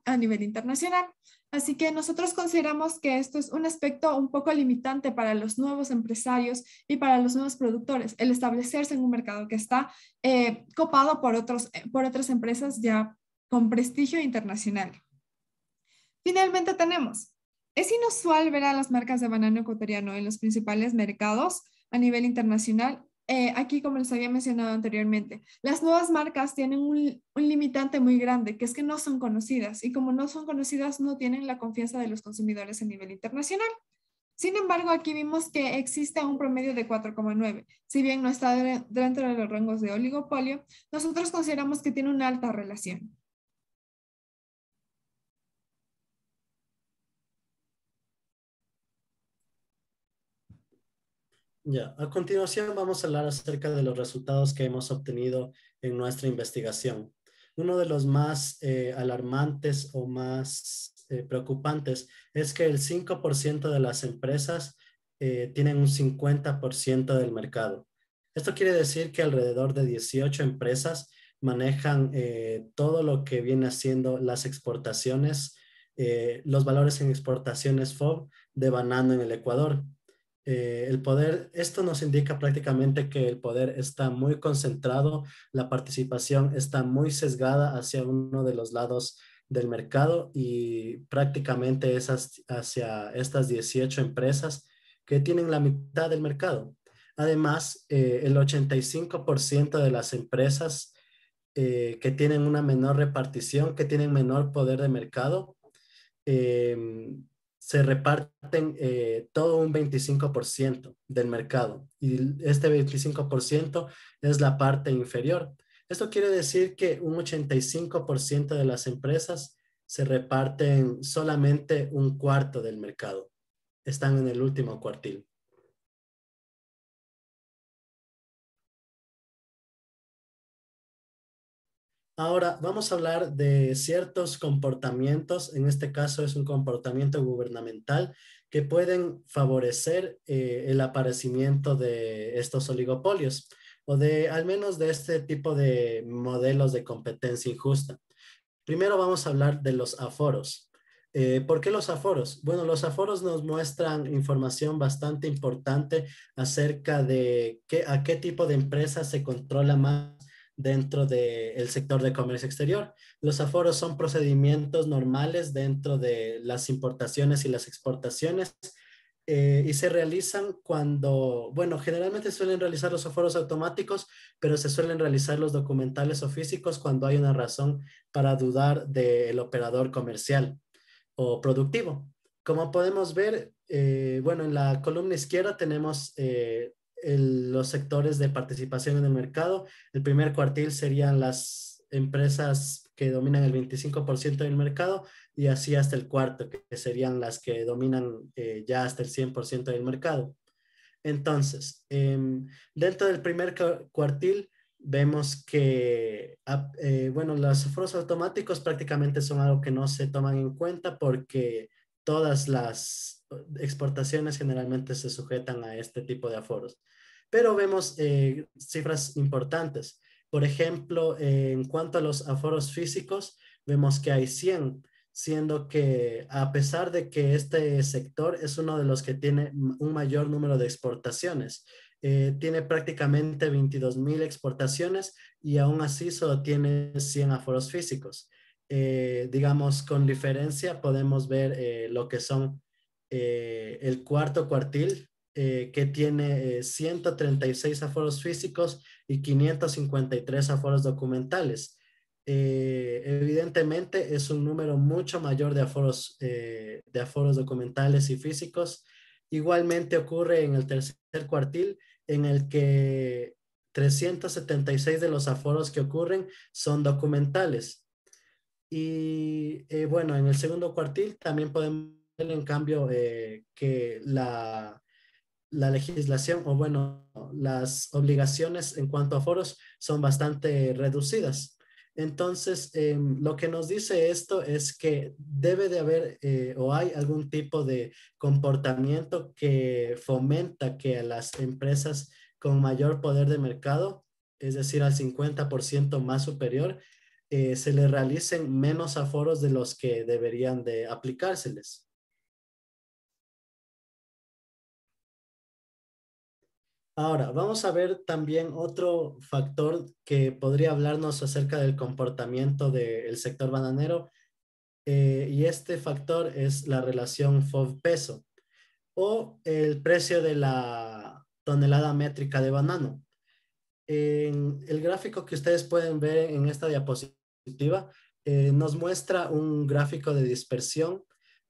a nivel internacional. Así que nosotros consideramos que esto es un aspecto un poco limitante para los nuevos empresarios y para los nuevos productores, el establecerse en un mercado que está copado por otras empresas ya con prestigio internacional. Finalmente tenemos, es inusual ver a las marcas de banano ecuatoriano en los principales mercados a nivel internacional. Aquí, como les había mencionado anteriormente, las nuevas marcas tienen un limitante muy grande, que es que no son conocidas, y como no son conocidas, no tienen la confianza de los consumidores a nivel internacional. Sin embargo, aquí vimos que existe un promedio de 4,9. Si bien no está dentro de los rangos de oligopolio, nosotros consideramos que tiene una alta relación. Ya, a continuación vamos a hablar acerca de los resultados que hemos obtenido en nuestra investigación. uno de los más alarmantes o más preocupantes es que el 5% de las empresas tienen un 50% del mercado. Esto quiere decir que alrededor de 18 empresas manejan todo lo que viene haciendo las exportaciones, los valores en exportaciones FOB de banano en el Ecuador. El poder, esto nos indica prácticamente que el poder está muy concentrado, la participación está muy sesgada hacia uno de los lados del mercado y prácticamente es hacia estas 18 empresas que tienen la mitad del mercado. Además, el 85% de las empresas que tienen una menor repartición, que tienen menor poder de mercado, eh, se reparten todo un 25% del mercado y este 25% es la parte inferior. Esto quiere decir que un 85% de las empresas se reparten solamente un cuarto del mercado. Están en el último cuartil. Ahora vamos a hablar de ciertos comportamientos, en este caso es un comportamiento gubernamental que pueden favorecer el aparecimiento de estos oligopolios o de al menos de este tipo de modelos de competencia injusta. Primero vamos a hablar de los aforos. ¿Por qué los aforos? Bueno, los aforos nos muestran información bastante importante acerca de a qué tipo de empresas se controla más dentro del sector de comercio exterior. Los aforos son procedimientos normales dentro de las importaciones y las exportaciones y se realizan cuando, bueno, generalmente suelen realizar los aforos automáticos, pero se suelen realizar los documentales o físicos cuando hay una razón para dudar del operador comercial o productivo. Como podemos ver, bueno, en la columna izquierda tenemos los sectores de participación en el mercado. El primer cuartil serían las empresas que dominan el 25% del mercado y así hasta el cuarto, que serían las que dominan ya hasta el 100% del mercado. Entonces, dentro del primer cuartil vemos que, bueno, los aforos automáticos prácticamente son algo que no se toman en cuenta porque todas las exportaciones generalmente se sujetan a este tipo de aforos. Pero vemos cifras importantes. Por ejemplo, en cuanto a los aforos físicos, vemos que hay 100, siendo que a pesar de que este sector es uno de los que tiene un mayor número de exportaciones, tiene prácticamente 22,000 exportaciones y aún así solo tiene 100 aforos físicos. Digamos, con diferencia podemos ver lo que son el cuarto cuartil, que tiene 136 aforos físicos y 553 aforos documentales. Evidentemente es un número mucho mayor de aforos documentales y físicos. Igualmente ocurre en el tercer cuartil, en el que 376 de los aforos que ocurren son documentales. Y bueno, en el segundo cuartil también podemos ver en cambio que la legislación o bueno, las obligaciones en cuanto a foros son bastante reducidas. Entonces, lo que nos dice esto es que debe de haber o hay algún tipo de comportamiento que fomenta que a las empresas con mayor poder de mercado, es decir, al 50% más superior, se les realicen menos aforos de los que deberían de aplicárseles. Ahora, vamos a ver también otro factor que podría hablarnos acerca del comportamiento del sector bananero, y este factor es la relación FOB-peso o el precio de la tonelada métrica de banano. En el gráfico que ustedes pueden ver en esta diapositiva, nos muestra un gráfico de dispersión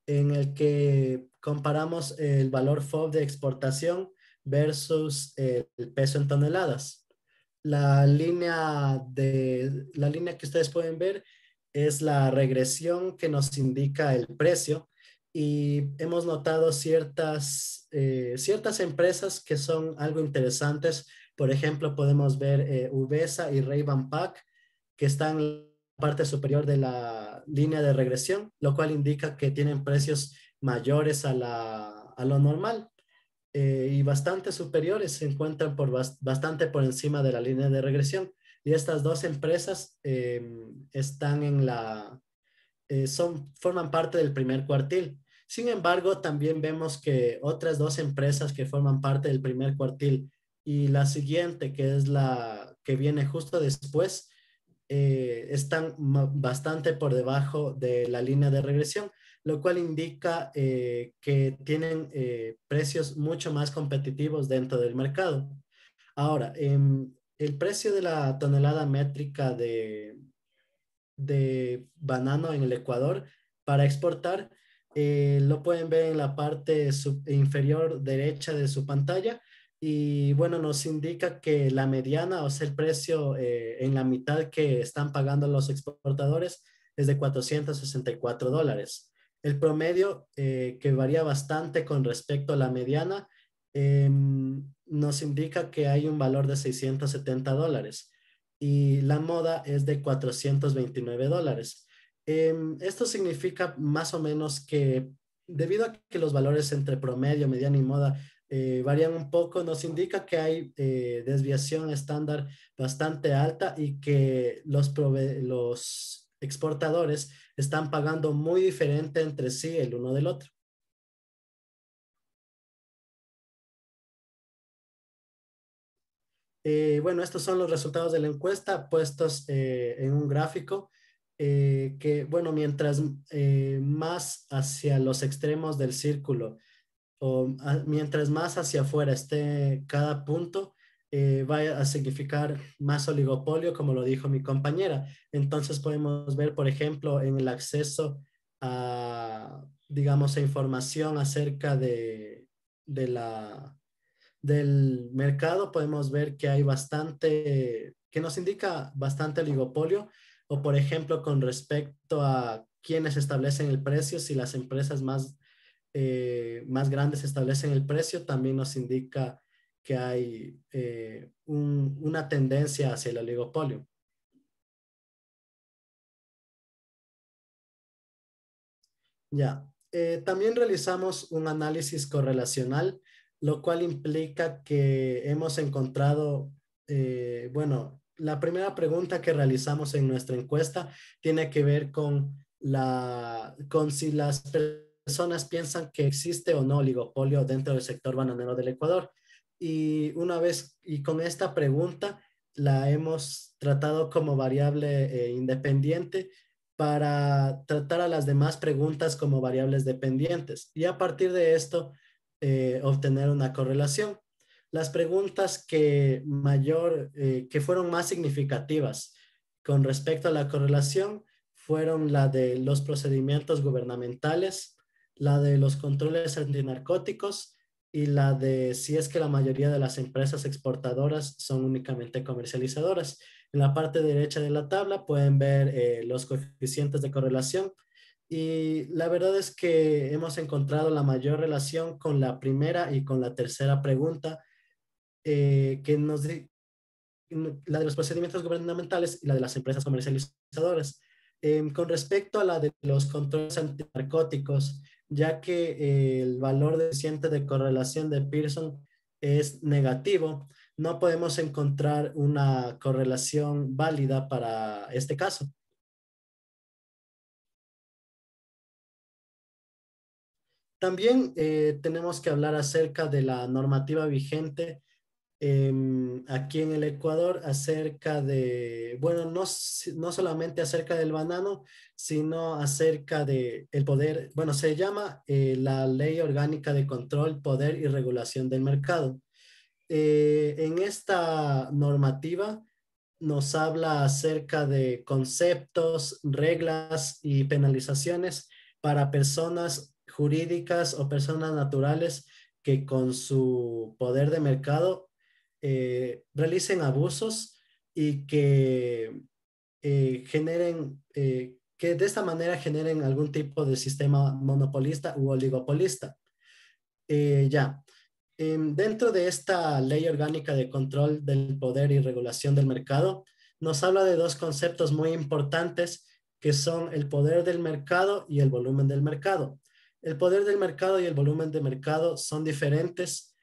en el que comparamos el valor FOB de exportación versus el peso en toneladas. La línea que ustedes pueden ver es la regresión que nos indica el precio y hemos notado ciertas empresas que son algo interesantes. Por ejemplo, podemos ver Uvesa y Ray-Ban Pack, que están en parte superior de la línea de regresión, lo cual indica que tienen precios mayores a lo normal. Y bastante superiores, se encuentran bastante por encima de la línea de regresión. Y estas dos empresas están en forman parte del primer cuartil. Sin embargo, también vemos que otras dos empresas que forman parte del primer cuartil y la siguiente, que es la que viene justo después, están bastante por debajo de la línea de regresión, lo cual indica que tienen precios mucho más competitivos dentro del mercado. Ahora, el precio de la tonelada métrica de banano en el Ecuador para exportar, lo pueden ver en la parte inferior derecha de su pantalla. Y bueno, nos indica que la mediana, o sea, el precio en la mitad que están pagando los exportadores es de $464. El promedio, que varía bastante con respecto a la mediana, nos indica que hay un valor de $670 y la moda es de $429. Esto significa más o menos que debido a que los valores entre promedio, mediana y moda varían un poco, nos indica que hay desviación estándar bastante alta y que los exportadores están pagando muy diferente entre sí el uno del otro. Bueno, estos son los resultados de la encuesta puestos en un gráfico que, bueno, mientras más hacia los extremos del círculo mientras más hacia afuera esté cada punto, va a significar más oligopolio, como lo dijo mi compañera. Entonces podemos ver, por ejemplo, en el acceso a, digamos, a información acerca del mercado, podemos ver que hay bastante, que nos indica bastante oligopolio, o por ejemplo, con respecto a quienes establecen el precio, si las empresas más grandes establecen el precio, también nos indica que hay una tendencia hacia el oligopolio. Ya, también realizamos un análisis correlacional, lo cual implica que hemos encontrado, bueno, la primera pregunta que realizamos en nuestra encuesta tiene que ver con si las personas piensan que existe o no oligopolio dentro del sector bananero del Ecuador. Y con esta pregunta la hemos tratado como variable independiente para tratar a las demás preguntas como variables dependientes y a partir de esto obtener una correlación. Las preguntas que fueron más significativas con respecto a la correlación fueron la de los procedimientos gubernamentales, la de los controles antinarcóticos y la de si es que la mayoría de las empresas exportadoras son únicamente comercializadoras. En la parte derecha de la tabla pueden ver los coeficientes de correlación y la verdad es que hemos encontrado la mayor relación con la primera y con la tercera pregunta, la de los procedimientos gubernamentales y la de las empresas comercializadoras. Con respecto a la de los controles antinarcóticos, ya que el valor coeficiente de correlación de Pearson es negativo, no podemos encontrar una correlación válida para este caso. También tenemos que hablar acerca de la normativa vigente aquí en el Ecuador acerca de, bueno, no solamente acerca del banano, sino acerca de el poder, bueno, se llama la Ley Orgánica de Control, Poder y Regulación del Mercado. En esta normativa nos habla acerca de conceptos, reglas y penalizaciones para personas jurídicas o personas naturales que con su poder de mercado realicen abusos y que que de esta manera generen algún tipo de sistema monopolista u oligopolista. Ya. Dentro de esta ley orgánica de control del poder y regulación del mercado, nos habla de dos conceptos muy importantes que son el poder del mercado y el volumen del mercado. El poder del mercado y el volumen de mercado son diferentes,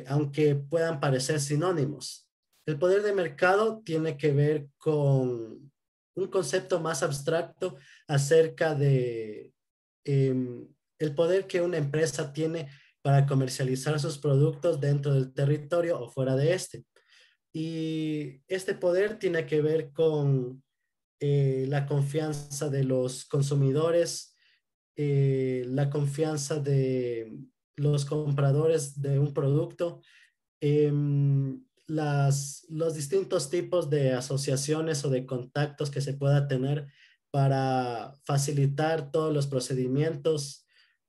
aunque puedan parecer sinónimos. El poder de mercado tiene que ver con un concepto más abstracto acerca de el poder que una empresa tiene para comercializar sus productos dentro del territorio o fuera de este. Y este poder tiene que ver con la confianza de los consumidores, la confianza de los compradores de un producto, los distintos tipos de asociaciones o de contactos que se pueda tener para facilitar todos los procedimientos,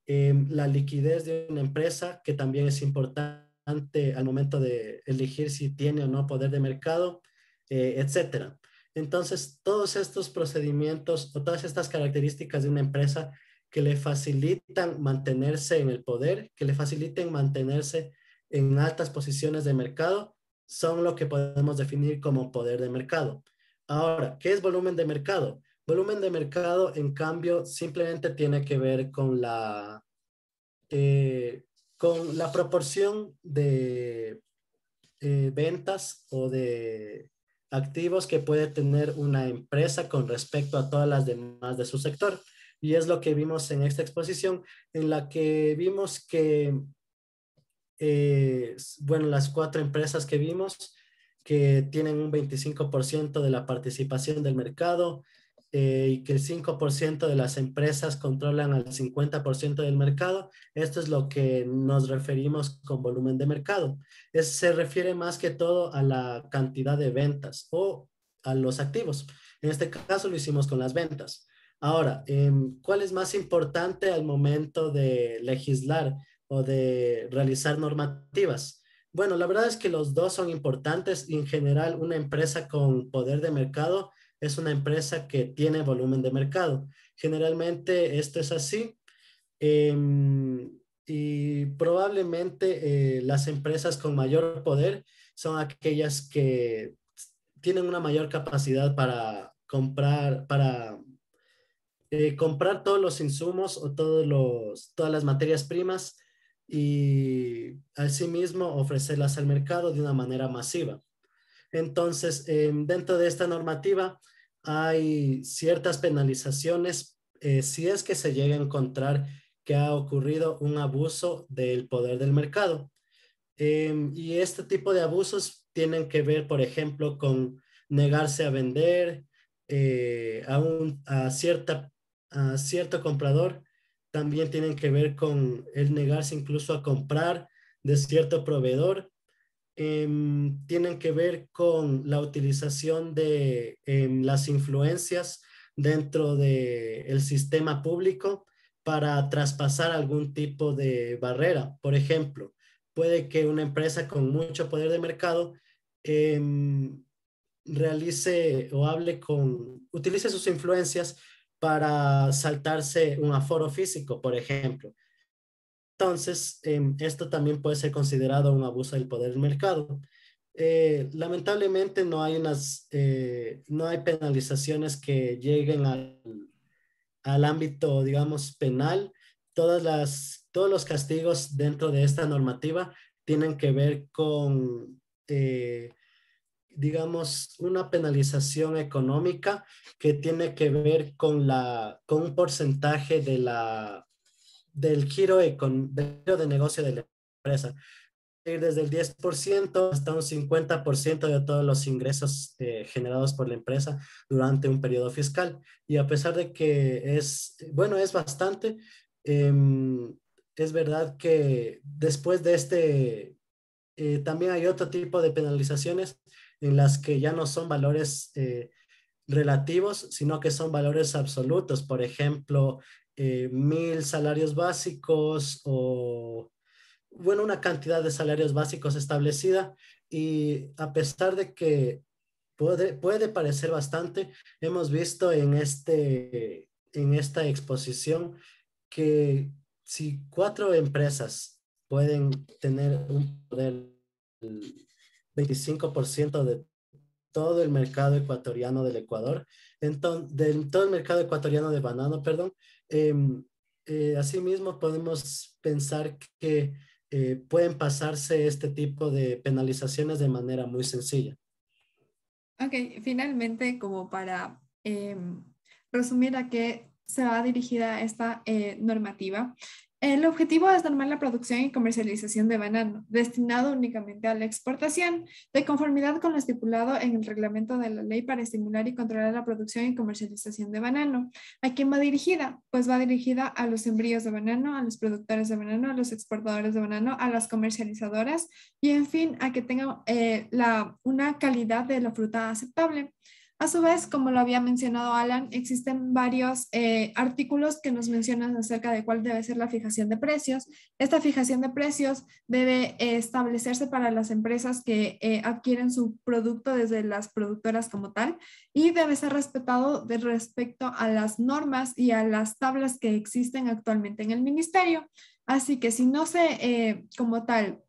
la liquidez de una empresa, que también es importante al momento de elegir si tiene o no poder de mercado, etcétera. Entonces, todos estos procedimientos o todas estas características de una empresa que le facilitan mantenerse en el poder, que le faciliten mantenerse en altas posiciones de mercado, son lo que podemos definir como poder de mercado. Ahora, ¿qué es volumen de mercado? Volumen de mercado, en cambio, simplemente tiene que ver con la proporción de ventas o de activos que puede tener una empresa con respecto a todas las demás de su sector. Y es lo que vimos en esta exposición, en la que vimos que, bueno, las 4 empresas que vimos, que tienen un 25% de la participación del mercado, y que el 5% de las empresas controlan al 50% del mercado. Esto es lo que nos referimos con volumen de mercado. Se refiere más que todo a la cantidad de ventas o a los activos. En este caso lo hicimos con las ventas. Ahora, ¿cuál es más importante al momento de legislar o de realizar normativas? Bueno, la verdad es que los dos son importantes y en general una empresa con poder de mercado es una empresa que tiene volumen de mercado. Generalmente esto es así, y probablemente las empresas con mayor poder son aquellas que tienen una mayor capacidad para comprar todos los insumos o todas las materias primas y asimismo ofrecerlas al mercado de una manera masiva. Entonces, dentro de esta normativa hay ciertas penalizaciones si es que se llega a encontrar que ha ocurrido un abuso del poder del mercado. Y este tipo de abusos tienen que ver, por ejemplo, con negarse a vender a cierto comprador. También tienen que ver con el negarse incluso a comprar de cierto proveedor. Tienen que ver con la utilización de las influencias dentro del sistema público para traspasar algún tipo de barrera. Por ejemplo, puede que una empresa con mucho poder de mercado em, realice o utilice sus influencias para saltarse un aforo físico, por ejemplo. Entonces, esto también puede ser considerado un abuso del poder del mercado. Lamentablemente no hay penalizaciones que lleguen al ámbito, digamos, penal. Todos los castigos dentro de esta normativa tienen que ver con, digamos, una penalización económica que tiene que ver con un porcentaje del del giro de negocio de la empresa. Ir desde el 10% hasta un 50% de todos los ingresos generados por la empresa durante un periodo fiscal. Y a pesar de que bueno, es bastante, es verdad que después de también hay otro tipo de penalizaciones en las que ya no son valores relativos, sino que son valores absolutos. Por ejemplo, 1,000 salarios básicos o, bueno, una cantidad de salarios básicos establecida. Y a pesar de que puede parecer bastante, hemos visto en esta exposición que si 4 empresas pueden tener un poder del 25% todo el mercado ecuatoriano del Ecuador, entonces, de todo el mercado ecuatoriano de banano, perdón. Asimismo, podemos pensar que pueden pasarse este tipo de penalizaciones de manera muy sencilla. Ok, finalmente, como para resumir a qué se va dirigida esta normativa, el objetivo es normar la producción y comercialización de banano, destinado únicamente a la exportación, de conformidad con lo estipulado en el reglamento de la ley para estimular y controlar la producción y comercialización de banano. ¿A quién va dirigida? Pues va dirigida a los sembríos de banano, a los productores de banano, a los exportadores de banano, a las comercializadoras y, en fin, a que tengan una calidad de la fruta aceptable. A su vez, como lo había mencionado Alan, existen varios artículos que nos mencionan acerca de cuál debe ser la fijación de precios. Esta fijación de precios debe establecerse para las empresas que adquieren su producto desde las productoras como tal y debe ser respetado de respecto a las normas y a las tablas que existen actualmente en el ministerio. Así que si no se, como tal,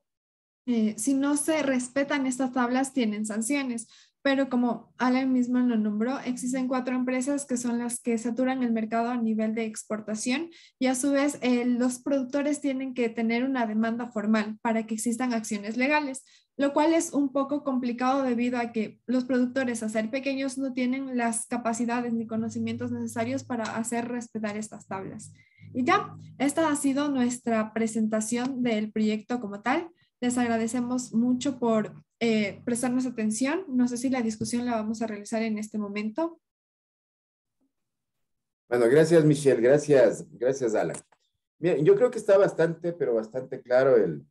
si no se respetan estas tablas, tienen sanciones. Pero como Alan mismo lo nombró, existen 4 empresas que son las que saturan el mercado a nivel de exportación y a su vez los productores tienen que tener una demanda formal para que existan acciones legales, lo cual es un poco complicado debido a que los productores, a ser pequeños, no tienen las capacidades ni conocimientos necesarios para hacer respetar estas tablas. Y ya, esta ha sido nuestra presentación del proyecto como tal. Les agradecemos mucho por prestarnos atención. No sé si la discusión la vamos a realizar en este momento. Bueno, gracias, Michelle. Gracias, Alan. Bien, yo creo que está bastante, pero bastante claro el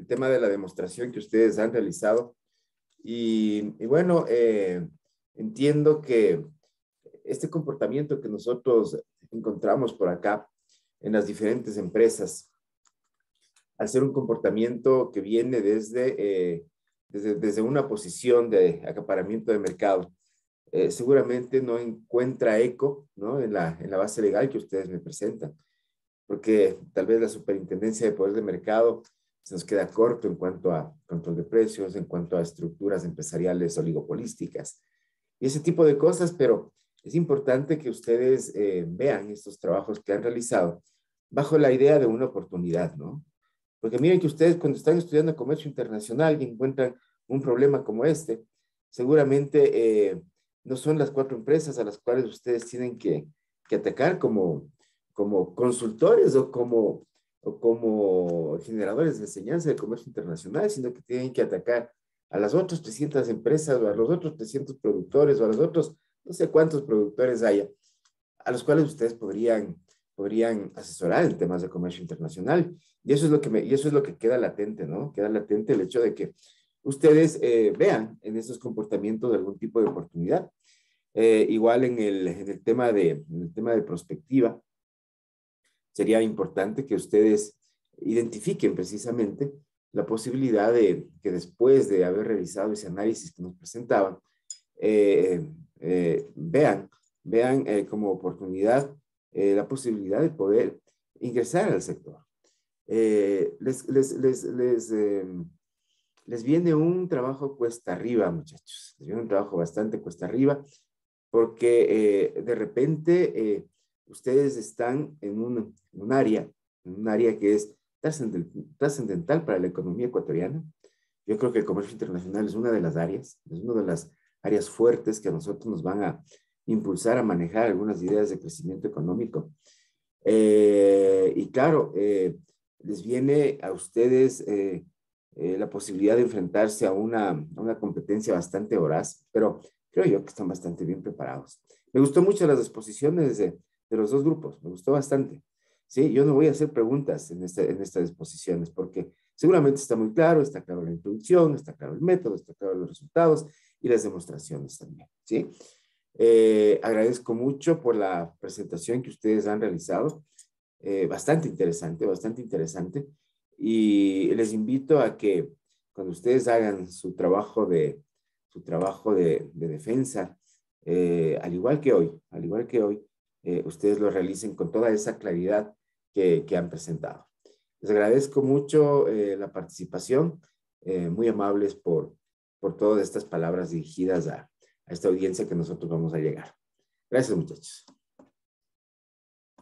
tema de la demostración que ustedes han realizado. Y bueno, entiendo que este comportamiento que nosotros encontramos por acá en las diferentes empresas, al ser un comportamiento que viene desde una posición de acaparamiento de mercado, seguramente no encuentra eco, ¿no? en la base legal que ustedes me presentan, porque tal vez la Superintendencia de Poder de Mercado se nos queda corto en cuanto a control de precios, en cuanto a estructuras empresariales oligopolísticas y ese tipo de cosas, pero es importante que ustedes vean estos trabajos que han realizado bajo la idea de una oportunidad, ¿no? Porque miren que ustedes cuando están estudiando comercio internacional y encuentran un problema como este, seguramente no son las 4 empresas a las cuales ustedes tienen que atacar como consultores o como generadores de enseñanza de comercio internacional, sino que tienen que atacar a las otras 300 empresas o a los otros 300 productores o a los otros no sé cuántos productores haya, a los cuales ustedes podrían asesorar en temas de comercio internacional. Y eso es lo que queda latente, ¿no? Queda latente el hecho de que ustedes vean en estos comportamientos algún tipo de oportunidad. Igual en el tema de prospectiva, sería importante que ustedes identifiquen precisamente la posibilidad de que después de haber revisado ese análisis que nos presentaban, vean como oportunidad la posibilidad de poder ingresar al sector. Les viene un trabajo cuesta arriba, muchachos. Les viene un trabajo bastante cuesta arriba porque de repente ustedes están en un área que es trascendental para la economía ecuatoriana. Yo creo que el comercio internacional es una de las áreas, es una de las áreas fuertes que a nosotros nos van a impulsar a manejar algunas ideas de crecimiento económico. Y claro, les viene a ustedes la posibilidad de enfrentarse a una competencia bastante voraz, pero creo yo que están bastante bien preparados. Me gustó mucho las exposiciones de los 2 grupos, me gustó bastante. Sí, yo no voy a hacer preguntas en estas exposiciones porque seguramente está muy claro, está claro la introducción, está claro el método, está claro los resultados y las demostraciones también, ¿sí? Agradezco mucho por la presentación que ustedes han realizado, bastante interesante, y les invito a que cuando ustedes hagan su trabajo de defensa, al igual que hoy, ustedes lo realicen con toda esa claridad que han presentado. Les agradezco mucho la participación, muy amables por todas estas palabras dirigidas esta audiencia que nosotros vamos a llegar. Gracias, muchachos.